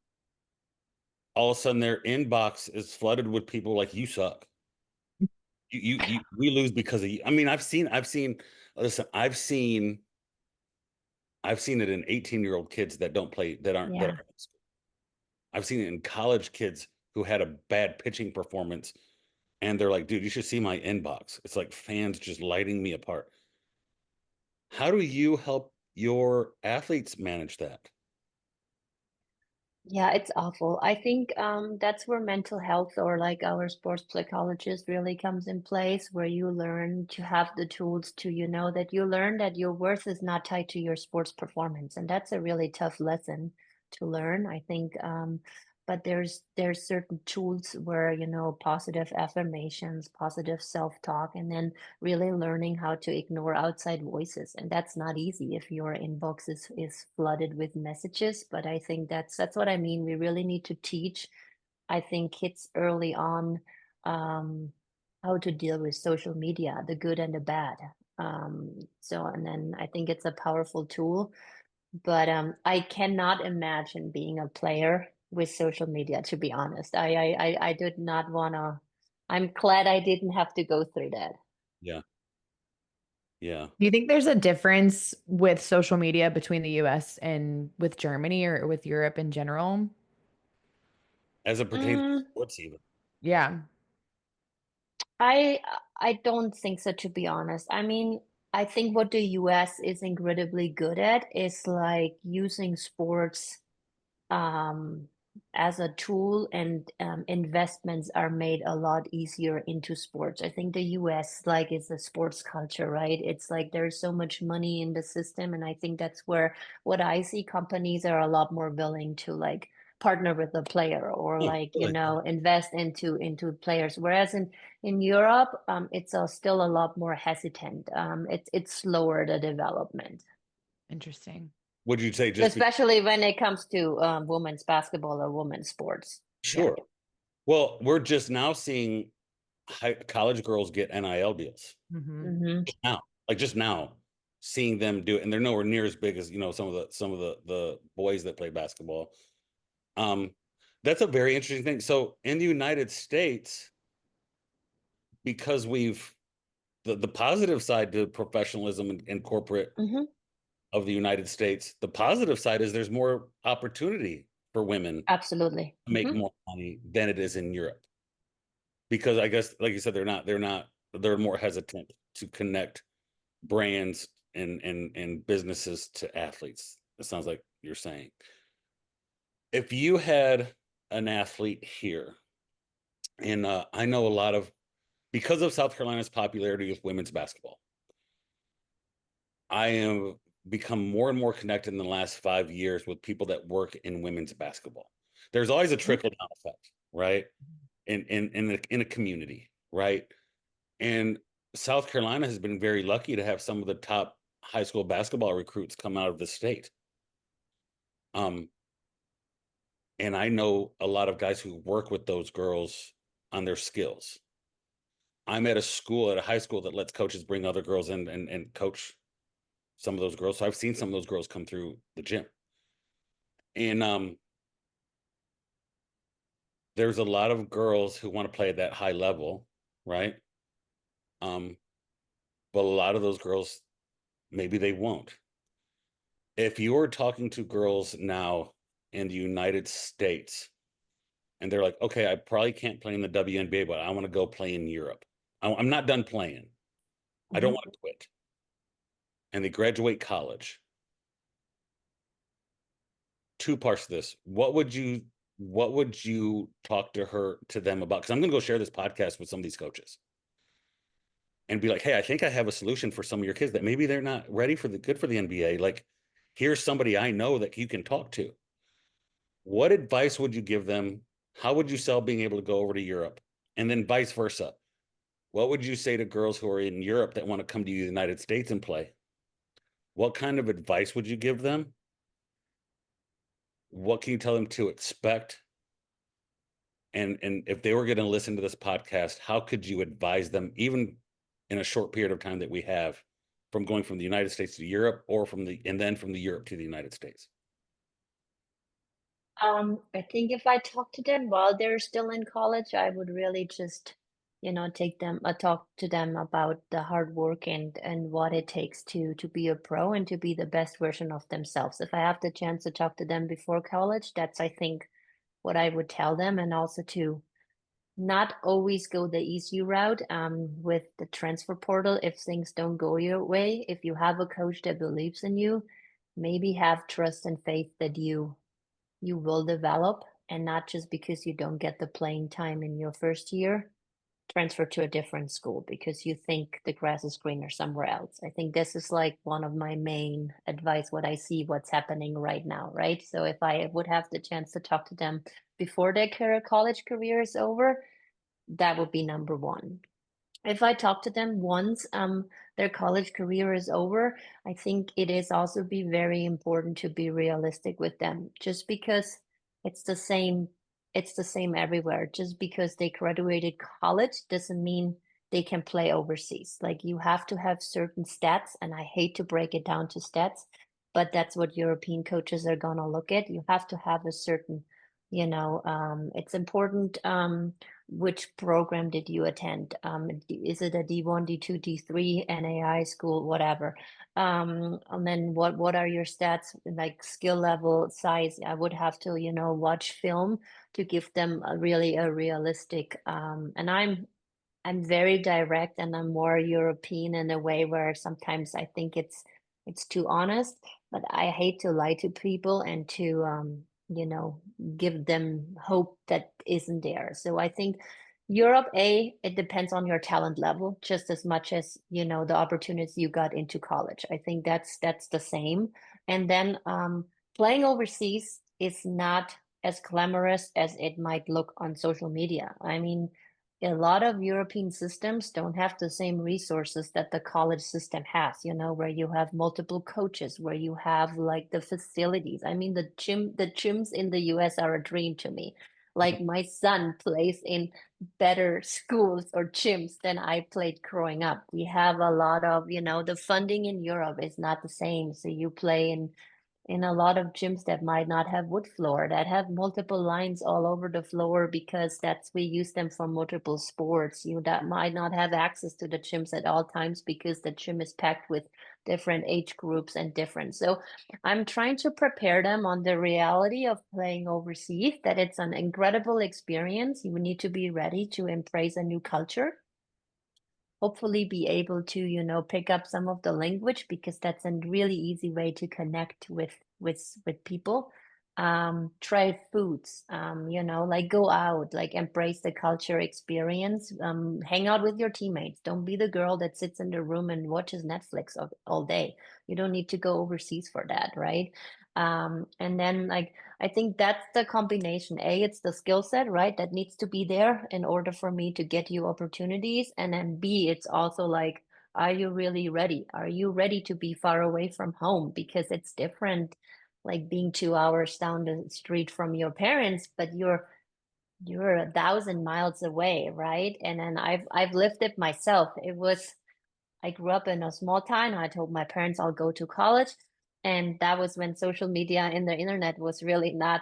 all of a sudden their inbox is flooded with people like you suck. We lose because of you. I mean, listen, I've seen it in 18-year-old kids that don't play that aren't that Yeah. are in school. I've seen it in college kids who had a bad pitching performance and they're like, dude, you should see my inbox. It's like fans just lighting me apart. How do you help your athletes manage that? Yeah, it's awful. I think that's where mental health or like our sports psychologist really comes in place, where you learn to have the tools to, that you learn that your worth is not tied to your sports performance. And that's a really tough lesson to learn, I think. But there's certain tools where, positive affirmations, positive self-talk, and then really learning how to ignore outside voices. And that's not easy if your inbox is flooded with messages. But I think that's what I mean. We really need to teach, I think, kids early on um, how to deal with social media, the good and the bad. And then I think it's a powerful tool, but I cannot imagine being a player with social media, to be honest. I did not wanna. I'm glad I didn't have to go through that. Yeah. Yeah. do you think there's a difference with social media between the US and with Germany or with Europe in general? As it pertains to Mm, sports even. Yeah. I I don't think so, to be honest. I mean, I think what the US is incredibly good at is like using sports um, as a tool, and investments are made a lot easier into sports. I think the US like is a sports culture, right? It's like there's so much money in the system, and I think that's where what I see companies are a lot more willing to like partner with the player or Oh, like, really? invest into players. Whereas in Europe, it's still a lot more hesitant. It's slower the development, Interesting. Would you say just be especially when it comes to women's basketball or women's sports. Yeah. sure? Well, we're just now seeing college girls get NIL deals Hmm. Hmm. now, like just now seeing them do it, and they're nowhere near as big as some of the boys that play basketball. Um, that's a very interesting thing. So in the United States, because the positive side to professionalism and corporate Hmm. of the United States, the positive side is there's more opportunity for women Absolutely. to make more money than it is in Europe. Because I guess, like you said, they're more hesitant to connect brands and businesses to athletes. It sounds like you're saying. If you had an athlete here, and I know a lot of because of South Carolina's popularity with women's basketball, I am become more and more connected in the last 5 years with people that work in women's basketball. There's always a Hmm. trickle down effect, right? In a community, right? And South Carolina has been very lucky to have some of the top high school basketball recruits come out of the state. Um, and I know a lot of guys who work with those girls on their skills. I'm at a high school that lets coaches bring other girls in and coach some of those girls. So I've seen some of those girls come through the gym. And there's a lot of girls who want to play at that high level, right? Um, but a lot of those girls, maybe they won't. If you're talking to girls now in the United States and they're like, okay, I probably can't play in the WNBA, but I want to go play in Europe. I'm not done playing. I don't Hmm. want to quit. And they graduate college. Two parts of this. What would you talk to them about? Because I'm going to go share this podcast with some of these coaches and be like, hey, I think I have a solution for some of your kids that maybe they're not ready for the NBA. Like, Here's somebody I know that you can talk to. What advice would you give them? How would you sell being able to go over to Europe? And then vice versa. What would you say to girls who are in Europe that want to come to the United States and play? What kind of advice would you give them? What can you tell them to expect? And if they were going to listen to this podcast, how could you advise them, even in a short period of time that we have, from going from the United States to Europe, or then from the Europe to the United States? I think if I talk to them while they're still in college, I would really just, take them, talk to them about the hard work and what it takes to be a pro and to be the best version of themselves. If I have the chance to talk to them before college, that's, I think, what I would tell them, and also to not always go the easy route with the transfer portal if things don't go your way. If you have a coach that believes in you, maybe have trust and faith that you will develop, and not just because you don't get the playing time in your first year, transfer to a different school because you think the grass is greener somewhere else. I think this is like one of my main advice, what I see, what's happening right now, right? So if I would have the chance to talk to them before their college career is over, that would be number one. If I talk to them once their college career is over, I think it is also be very important to be realistic with them. Just because it's the same, it's the same everywhere. Just because they graduated college doesn't mean they can play overseas. Like, you have to have certain stats, and I hate to break it down to stats, but that's what European coaches are gonna look at. You have to have a certain, it's important. Which program did you attend? Is it a D1, D2, D3, NAI school, whatever? And then what are your stats, like skill level, size? I would have to, watch film to give them really a realistic, and I'm very direct, and I'm more European in a way where sometimes I think it's too honest, but I hate to lie to people and to you know, give them hope that isn't there. So I think Europe, it depends on your talent level just as much as, the opportunities you got into college. I think that's the same. And then playing overseas is not as glamorous as it might look on social media. I mean, a lot of European systems don't have the same resources that the college system has, where you have multiple coaches, where you have like the facilities. I mean, the gyms in the US are a dream to me. Like, my son plays in better schools or gyms than I played growing up. We have a lot of, the funding in Europe is not the same. So you play in a lot of gyms that might not have wood floor, that have multiple lines all over the floor, because we use them for multiple sports. That might not have access to the gyms at all times because the gym is packed with different age groups and different. So I'm trying to prepare them on the reality of playing overseas, that it's an incredible experience. You need to be ready to embrace a new culture, hopefully be able to, pick up some of the language, because that's a really easy way to connect with people. Try foods, like go out, like embrace the culture experience, hang out with your teammates. Don't be the girl that sits in the room and watches Netflix all day. You don't need to go overseas for that, right? And then, like, I think that's the combination. It's the skill set, right? That needs to be there in order for me to get you opportunities. And then B, it's also like, are you really ready? Are you ready to be far away from home? Because it's different, like being 2 hours down the street from your parents, but you're 1,000 miles away, right? And then I've lived it myself. I grew up in a small town. I told my parents I'll go to college. And that was when social media and the internet was really not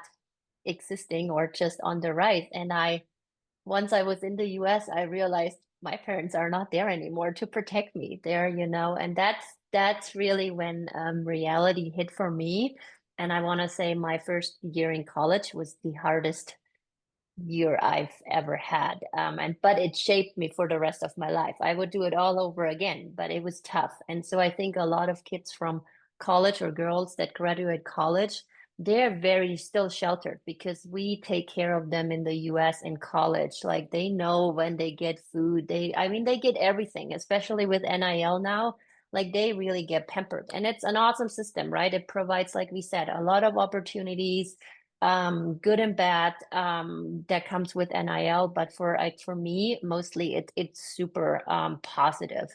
existing or just on the rise. And once I was in the US, I realized my parents are not there anymore to protect me there, and that's really when reality hit for me. And I want to say my first year in college was the hardest year I've ever had. But it shaped me for the rest of my life. I would do it all over again, but it was tough. And so I think a lot of kids from college, or girls that graduate college, they're very still sheltered because we take care of them in the US in college. Like, they know when they get food, I mean, they get everything, especially with NIL now. Like they really get pampered. And it's an awesome system, right? It provides, like we said, a lot of opportunities, good and bad, that comes with NIL. But for me, mostly it's super positive.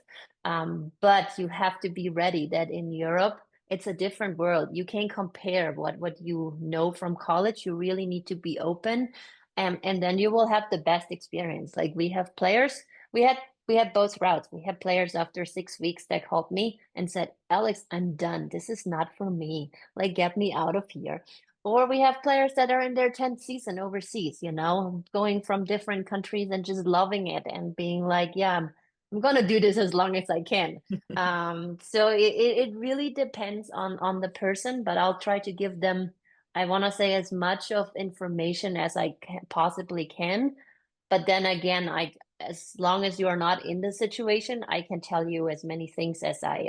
But you have to be ready that in Europe, it's a different world. You can't compare what you know from college. You really need to be open, and then you will have the best experience. Like we have players, we had both routes. We had players after 6 weeks that called me and said, Alex, I'm done. This is not for me. Like, get me out of here. Or we have players that are in their 10th season overseas, you know, going from different countries and just loving it and being like, yeah, I'm gonna do this as long as I can. So it really depends on the person, but I'll try to give them, I want to say, as much of information as I possibly can. But then again, as long as you are not in the situation, I can tell you as many things as I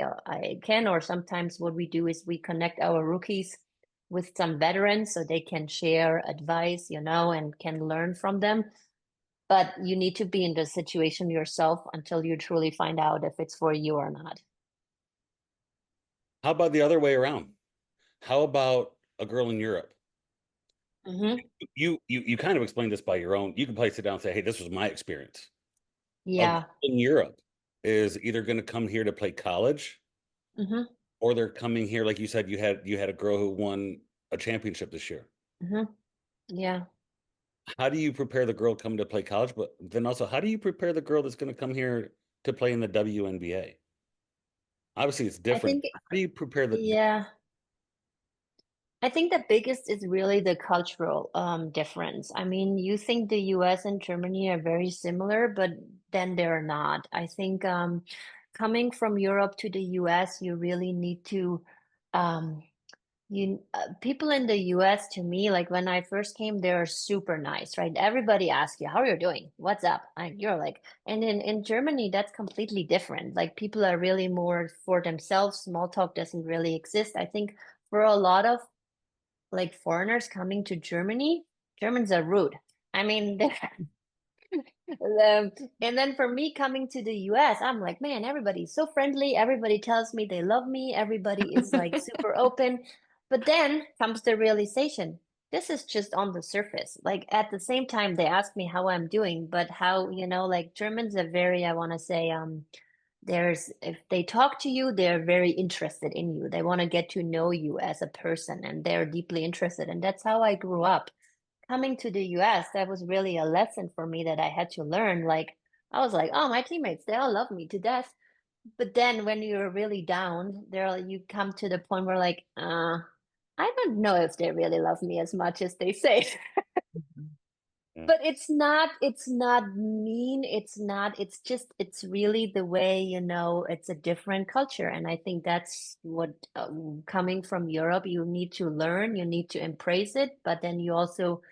can. Or sometimes what we do is we connect our rookies with some veterans so they can share advice, you know, and can learn from them. But you need to be in the situation yourself until you truly find out if it's for you or not. How about the other way around? How about a girl in Europe? Hmm. You kind of explained this by your own. You can play sit down and say, hey, this was my experience. A girl Yeah. in Europe is either going to come here to play college, Hmm. or they're coming here, like you said, you had a girl who won a championship this year. Hmm. Yeah. How do you prepare the girl coming to play college? But then also, how do you prepare the girl that's going to come here to play in the WNBA? Obviously, it's I different. think, How do you prepare the? yeah. I think the biggest is really the cultural difference. I mean, you think the US and Germany are very similar, but then they're not. I think coming from Europe to the US, you really need to um, people in the US, to me, like when I first came, they're super nice, right? Everybody asks you how you're doing, what's up, and you're like, and in Germany, that's completely different. Like people are really more for themselves. Small talk doesn't really exist. I think for a lot of like foreigners coming to Germany, Germans are rude. I mean, um, and then for me coming to the US, I'm like, man, everybody's so friendly. Everybody tells me they love me. Everybody is like super open. But then comes the realization, this is just on the surface. Like at the same time, they ask me how I'm doing, but how, you know, like Germans are very, I want to say, there's if they talk to you, they're very interested in you. They want to get to know you as a person and they're deeply interested. And that's how I grew up. Coming to the US, that was really a lesson for me that I had to learn. Like I was like, oh, my teammates, they all love me to death. But then when you're really down, there you come to the point where like, I don't know if they really love me as much as they say. Yeah. But it's not mean, it's just it's really the way, you know, it's a different culture. And I think that's what coming from Europe, you need to learn, you need to embrace it, but then you also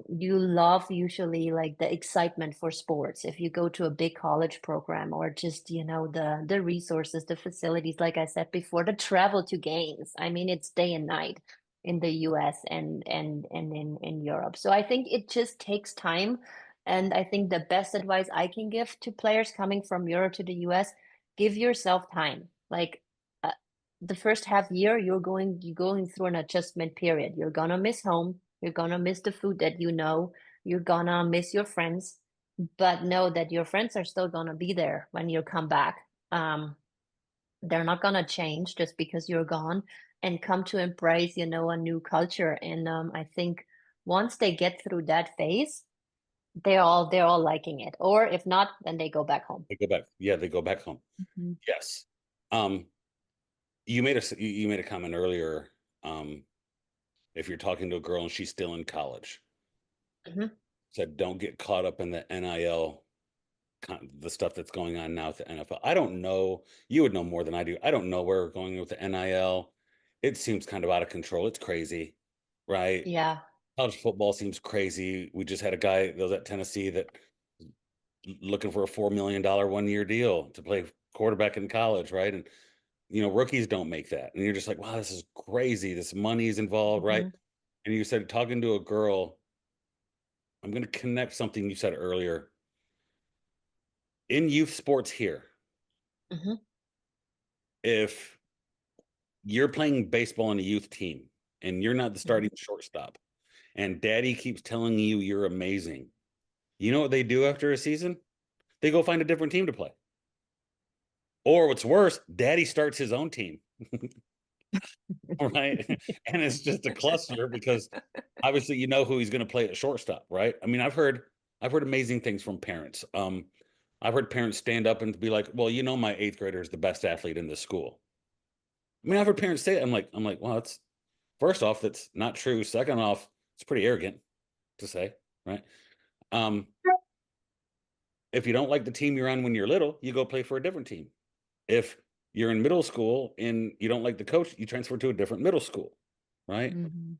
you love usually like the excitement for sports. If you go to a big college program or just, you know, the resources, the facilities, like I said before, the travel to games. I mean, it's day and night in the US and in Europe. So I think it just takes time. And I think the best advice I can give to players coming from Europe to the US, give yourself time. Like the first half year, you're going through an adjustment period. You're gonna miss home. You're gonna miss the food that you know. You're gonna miss your friends, but know that your friends are still gonna be there when you come back. They're not gonna change just because you're gone, and come to embrace, you know, a new culture. And I think once they get through that phase, they're all liking it. Or if not, then they go back home. They go back. Yeah, they go back home. Mhm. Yes. Um, you made a comment earlier. Um, if you're talking to a girl and she's still in college, Mhm. said don't get caught up in the NIL, the stuff that's going on now with the NFL. I don't know. You would know more than I do. I don't know where we're going with the NIL. It seems kind of out of control. It's crazy, right? Yeah. College football seems crazy. We just had a guy that was at Tennessee that looking for a $4 million 1 year deal to play quarterback in college, right? And rookies don't make that. And you're just like, wow, this is crazy. This money is involved, right? Mhm. And you said talking to a girl, I'm going to connect something you said earlier in youth sports here. Mhm. if you're playing baseball on a youth team and you're not the starting shortstop, and daddy keeps telling you you're amazing, you know what they do after a season? They go find a different team to play. Or what's worse, daddy starts his own team. Right? And it's just a cluster because obviously you know who he's going to play at shortstop, right? I mean, I've heard amazing things from parents. I've heard parents stand up and be like, "Well, you know, my eighth grader is the best athlete in this school." I mean, I've heard parents say it. I'm like, well, that's first off, that's not true. Second off, it's pretty arrogant to say, right? Um, if you don't like the team you're on when you're little, you go play for a different team. If you're in middle school and you don't like the coach, you transfer to a different middle school, right? Mhm.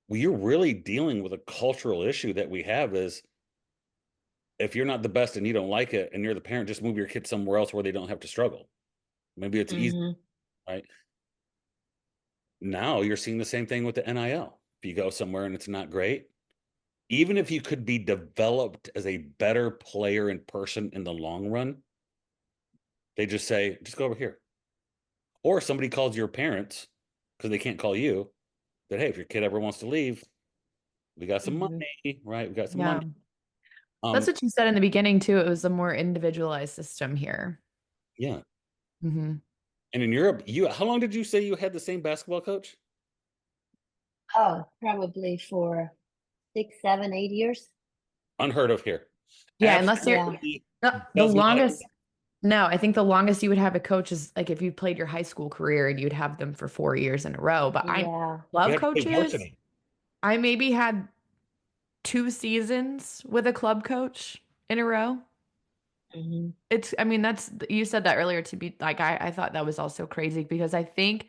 Well, you're really dealing with a cultural issue that we have is if you're not the best and you don't like it and you're the parent, just move your kid somewhere else where they don't have to struggle. Maybe it's easy, Hmm. right? Now you're seeing the same thing with the NIL. If you go somewhere and it's not great, even if you could be developed as a better player in person in the long run, they just say, just go over here. Or somebody calls your parents because they can't call you that, hey, if your kid ever wants to leave, we got some Mhm. money, right? We got some Yeah. money. That's Um, what you said in the beginning too. It was a more individualized system here. yeah. Hmm. And in Europe, how long did you say you had the same basketball coach? Oh, probably for 6, 7, 8 years. Unheard of here. Yeah, unless you're Yeah. Absolutely the does not. longest. No, I think the longest you would have a coach is like if you played your high school career and you'd have them for 4 years in a row. But I Yeah. You love have to play coaches. varsity. I maybe had 2 seasons with a club coach in a row. Hmm. I mean, you said that earlier to be like, I thought that was also crazy because I think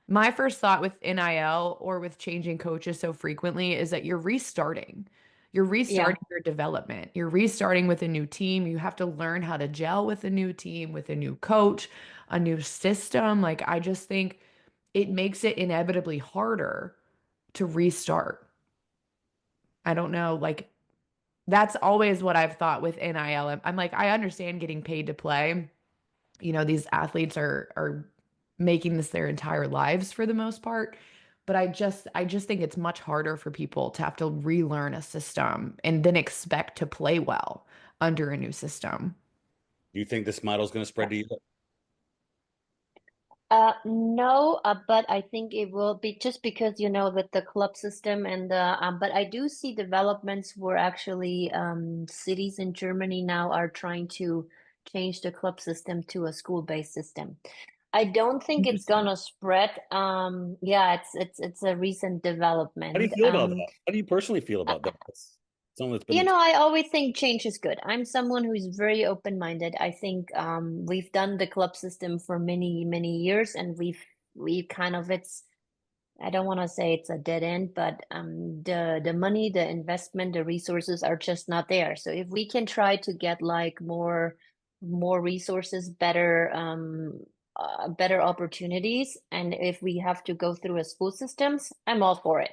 my first thought with NIL or with changing coaches so frequently is that you're restarting. You're Yeah. restarting your development. You're restarting with a new team. You have to learn how to gel with a new team, with a new coach, a new system. Like, I just think it makes it inevitably harder to restart. I don't know. Like, that's always what I've thought with NIL. I'm like, I understand getting paid to play. These athletes are making this their entire lives for the most part. But I just think it's much harder for people to have to relearn a system and then expect to play well under a new system. Do you think this model is going to spread to you? No, but I think it will be just because, with the club system but I do see developments where actually cities in Germany now are trying to change the club system to a school-based system. I don't think it's Interesting. gonna spread. Yeah, it's a recent How do you development. feel about that? How do you personally feel about that? That's someone that's been. I always think change is good. I'm someone who is very open-minded. I think we've done the club system for many, many years, and we kind of I don't want to say it's a dead end, but the money, the investment, the resources are just not there. So if we can try to get like more resources, better opportunities, and if we have to go through a school systems, I'm all for it.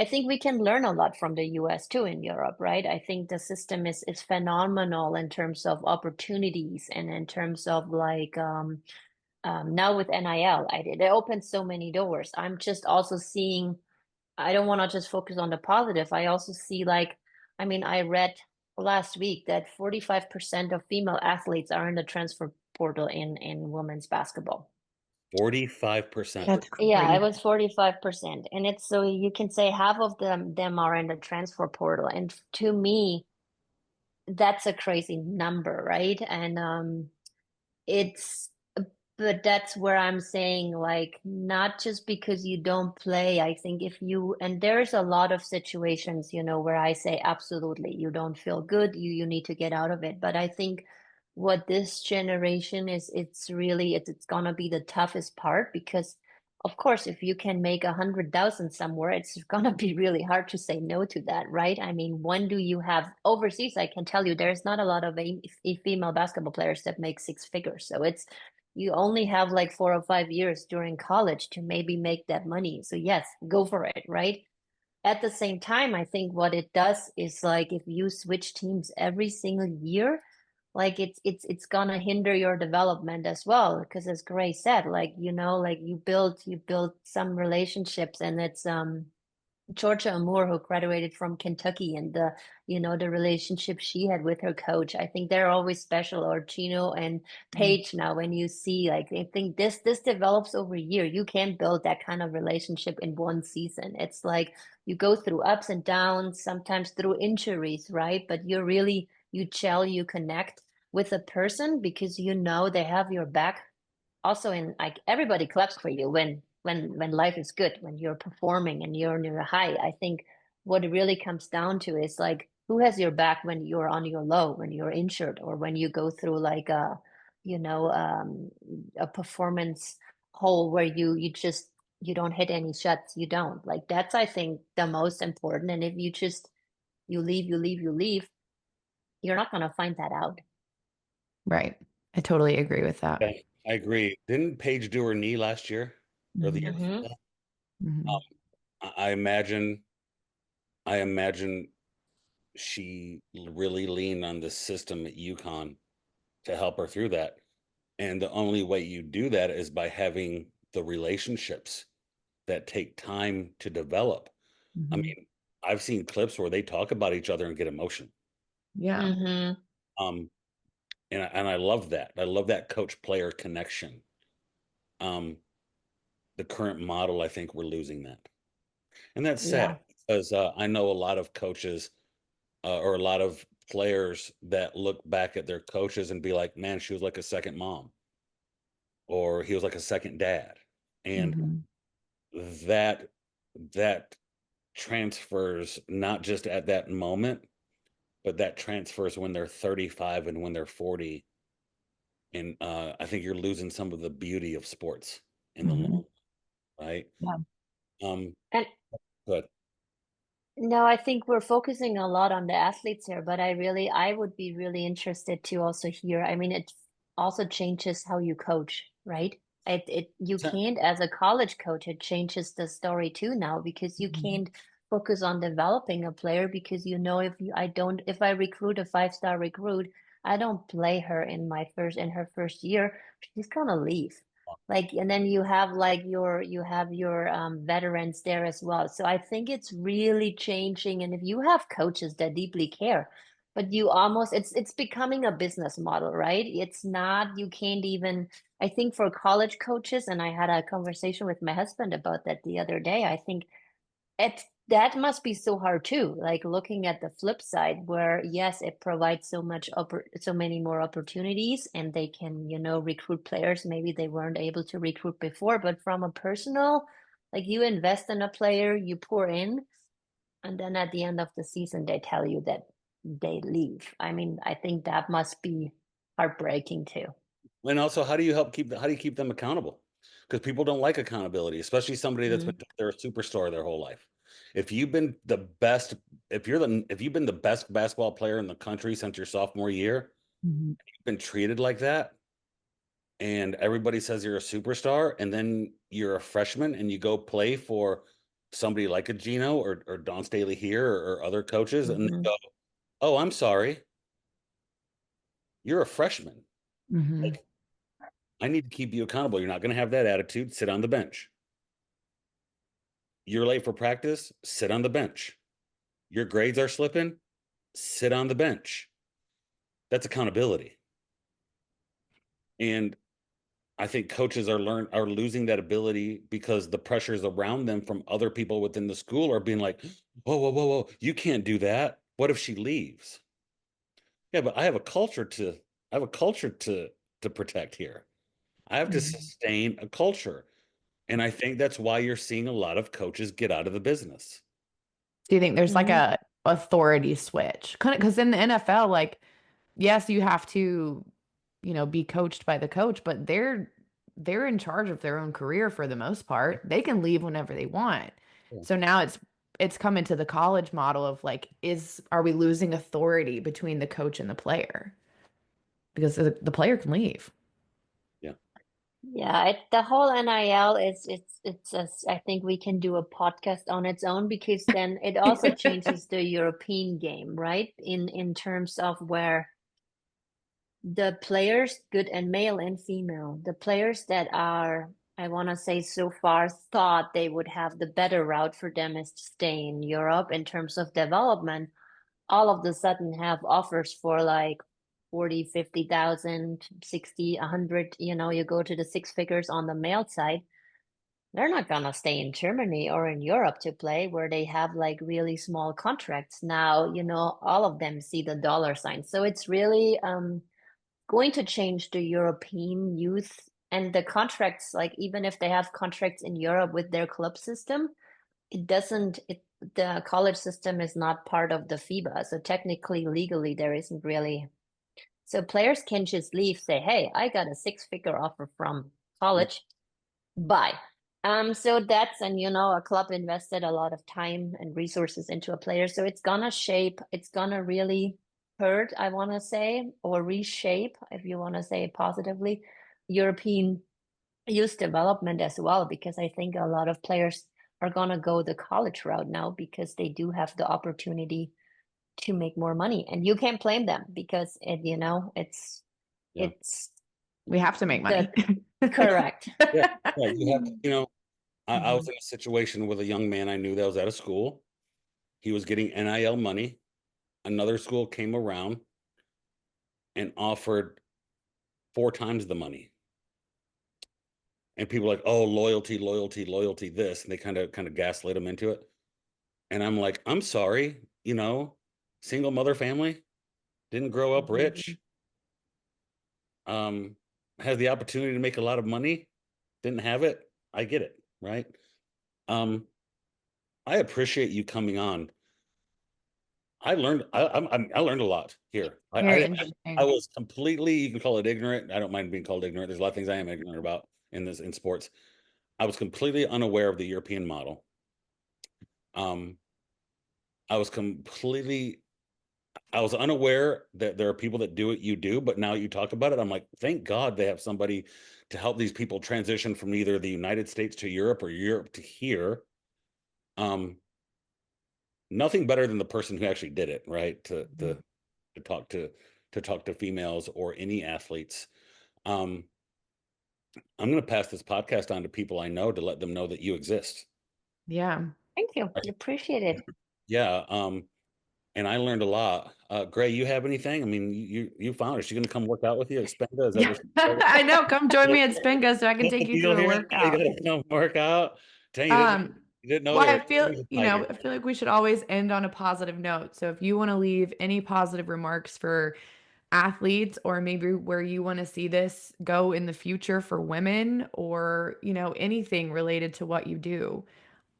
I think we can learn a lot from the US too in Europe, right? I think the system is phenomenal in terms of opportunities and in terms of like now with NIL, it opened so many doors. I'm just also seeing, I don't want to just focus on the positive. I also see like, I mean, I read last week that 45% of female athletes are in the transfer portal in women's basketball. 45%. That's Yeah, it crazy. was 45%. And it's so you can say half of them are in the transfer portal. And to me, that's a crazy number, right? And it's but that's where I'm saying like not just because you don't play. I think if you and there's a lot of situations, where I say absolutely you don't feel good, you need to get out of it. But I think what this generation is, it's gonna be the toughest part because of course if you can make 100,000 somewhere, it's gonna be really hard to say no to that, right? I mean, when do you have overseas? I can tell you there's not a lot of female basketball players that make six figures. So it's you only have like 4 or 5 years during college to maybe make that money. So yes, go for it, right? At the same time, I think what it does is like if you switch teams every single year, like it's gonna hinder your development as well. Because as Gray said, like, like you build some relationships, and it's Georgia Moore, who graduated from Kentucky, and the relationship she had with her coach, I think they're always special. Or Chino and Paige, now when you see, like, I think this develops over a year. You can't build that kind of relationship in one season. It's like you go through ups and downs, sometimes through injuries, right? But you gel, you connect with a person because they have your back. Also, in like, everybody claps for you when life is good, when you're performing and you're near a high. I think what it really comes down to is, like, who has your back when you're on your low, when you're injured, or when you go through, like, you know um a performance hole where you don't hit any shots. You don't, like, that's, I think, the most important. And if you leave, you're not going to find that out. Right. I totally agree with that. Yeah, I agree. Didn't Paige do her knee last year or the year Mhm. Hmm. before? Um, Mhm. I imagine she really leaned on the system at UConn to help her through that. And the only way you do that is by having the relationships that take time to develop. I Mhm. mean, I've seen clips where they talk about each other and get emotion. Yeah. Hmm. Um, and I love that. I love that coach player connection. Um, the current model, I think we're losing that. And that's sad Yeah. because I know a lot of coaches or a lot of players that look back at their coaches and be like, man, she was like a second mom or he was like a second dad. And Mhm. that that transfers not just at that moment, but that transfers when they're 35 and when they're 40. And I think you're losing some of the beauty of sports in the Mhm. long, right? Yeah. Um, And but no, I think we're focusing a lot on the athletes here, but I would be really interested to also hear. I mean, it also changes how you coach, right? You can't, as a college coach, it changes the story too now, because you Mhm. can't focus on developing a player, because if I recruit a 5-star recruit, I don't play her in her first year, she's gonna leave. Like, and then you have your veterans there as well. So I think it's really changing. And if you have coaches that deeply care, but it's becoming a business model, right? It's not, you can't even, I think, for college coaches, and I had a conversation with my husband about that the other day. I think that must be so hard too. Like, looking at the flip side, where yes, it provides so many more opportunities, and they can, recruit players maybe they weren't able to recruit before. But from a personal, like, you invest in a player, you pour in, and then at the end of the season, they tell you that they leave. I mean, I think that must be heartbreaking too. and also, how do you keep them accountable? Because people don't like accountability, especially somebody that's been Mm-hmm. their superstar their whole life. If you've been the best, if you've been the best basketball player in the country since your sophomore year, Mhm. you've been treated like that, and everybody says you're a superstar, and then you're a freshman and you go play for somebody like a Gino or Don Staley here or other coaches, and they Mm-hmm. go, "Oh, I'm sorry, you're a freshman. Mhm. Like, I need to keep you accountable. You're not going to have that attitude. Sit on the bench. You're late for practice. Sit on the bench. Your grades are slipping. Sit on the bench." That's accountability. And I think coaches are losing that ability because the pressures around them from other people within the school are being like, "Whoa, whoa, whoa, whoa, you can't do that. What if she leaves?" Yeah, but I have a culture to protect here. I have to Mhm. sustain a culture. And I think that's why you're seeing a lot of coaches get out of the business. Do you think there's like Mm-hmm. a authority switch? Kind of, because in the NFL, like, yes, you have to, be coached by the coach, but they're in charge of their own career for the most part. They can leave whenever they want. Yeah. So now it's come into the college model of like, are we losing authority between the coach and the player? Because the player can leave. Yeah. Yeah, the whole NIL I think we can do a podcast on its own, because then it also changes the European game, right? In terms of where the players, good and male and female, the players that are, I want to say so far, thought they would have the better route for them is to stay in Europe in terms of development, all of a sudden have offers for like 40, 50,000, 60, 100, you go to the six figures on the male side. They're not gonna stay in Germany or in Europe to play where they have like really small contracts. Now, all of them see the dollar sign. So it's really going to change the European youth and the contracts, like even if they have contracts in Europe with their club system, the college system is not part of the FIBA. So technically, legally, there isn't really. So players can just leave, say, hey, I got a six-figure offer from college. Bye. So that's, and a club invested a lot of time and resources into a player. So it's gonna really hurt, I want to say, or reshape, if you want to say it positively, European youth development as well, because I think a lot of players are gonna go the college route now because they do have the opportunity to make more money, and you can't blame them because it's Yeah. it's We have to make money. correct. Yeah, you have to, I was in a situation with a young man I knew that was out of school. He was getting NIL money. Another school came around and offered 4 times the money. And people were like, oh, loyalty, loyalty, loyalty, this. And they kind of gaslit him into it. And I'm like, I'm sorry, single mother family, didn't grow up rich, has the opportunity to make a lot of money, didn't have it. I get it, right? I appreciate you coming on. I learned I learned a lot here. Very I interesting. was completely, you can call it ignorant. I don't mind being called ignorant. There's a lot of things I am ignorant about in sports. I was completely unaware of the European model. I was unaware that there are people that do what you do, but now you talk about it, I'm like, thank God they have somebody to help these people transition from either the United States to Europe or Europe to here. Nothing better than the person who actually did it, right? To talk to females or any athletes. I'm going to pass this podcast on to people I know to let them know that you exist. Yeah. Thank you. Appreciate it. Yeah. And I learned a lot. Gray, you have anything? I mean, you found her. She's going to come work out with you at Spenga. Is that what I know. Come join me at Spenga so I can take you through a You workout. got to come work out. Dang, you didn't know Well, there. I feel like we should always end on a positive note. So if you want to leave any positive remarks for athletes, or maybe where you want to see this go in the future for women, or, anything related to what you do,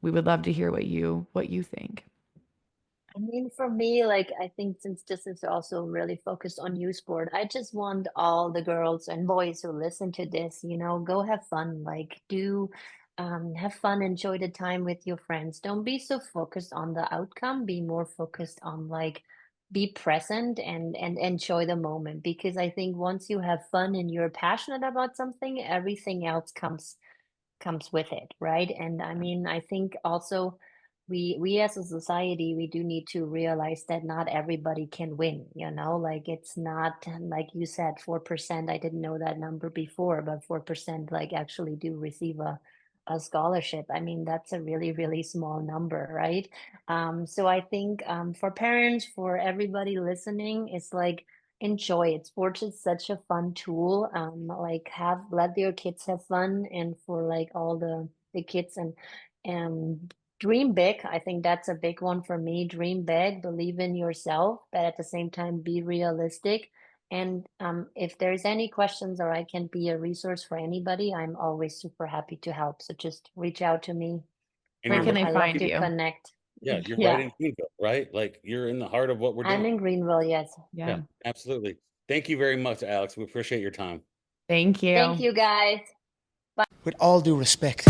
we would love to hear what you think. I mean, for me, like, I think since this is also really focused on youth sport, I just want all the girls and boys who listen to this, go have fun. Like, have fun, enjoy the time with your friends. Don't be so focused on the outcome. Be more focused on like, be present and enjoy the moment. Because I think once you have fun and you're passionate about something, everything else comes with it, right? And I mean, I think also we as a society, we do need to realize that not everybody can win, like it's not like you said, 4%. I didn't know that number before, but 4% like actually do receive a scholarship. I mean, that's a really, really small number, right? So I think for parents, for everybody listening, it's like enjoy it. Sports is such a fun tool. Like let your kids have fun, and for like all the kids and dream big. I think that's a big one for me. Dream big, believe in yourself, but at the same time be realistic. And if there's any questions or I can be a resource for anybody, I'm always super happy to help. So just reach out to me. Where can they I love find to you? connect. Yeah, you're right in Greenville, right? Like you're in the heart of what we're doing. I'm in Greenville, yes. Yeah. Absolutely. Thank you very much, Alex. We appreciate your time. Thank you. Thank you, guys. With all due respect.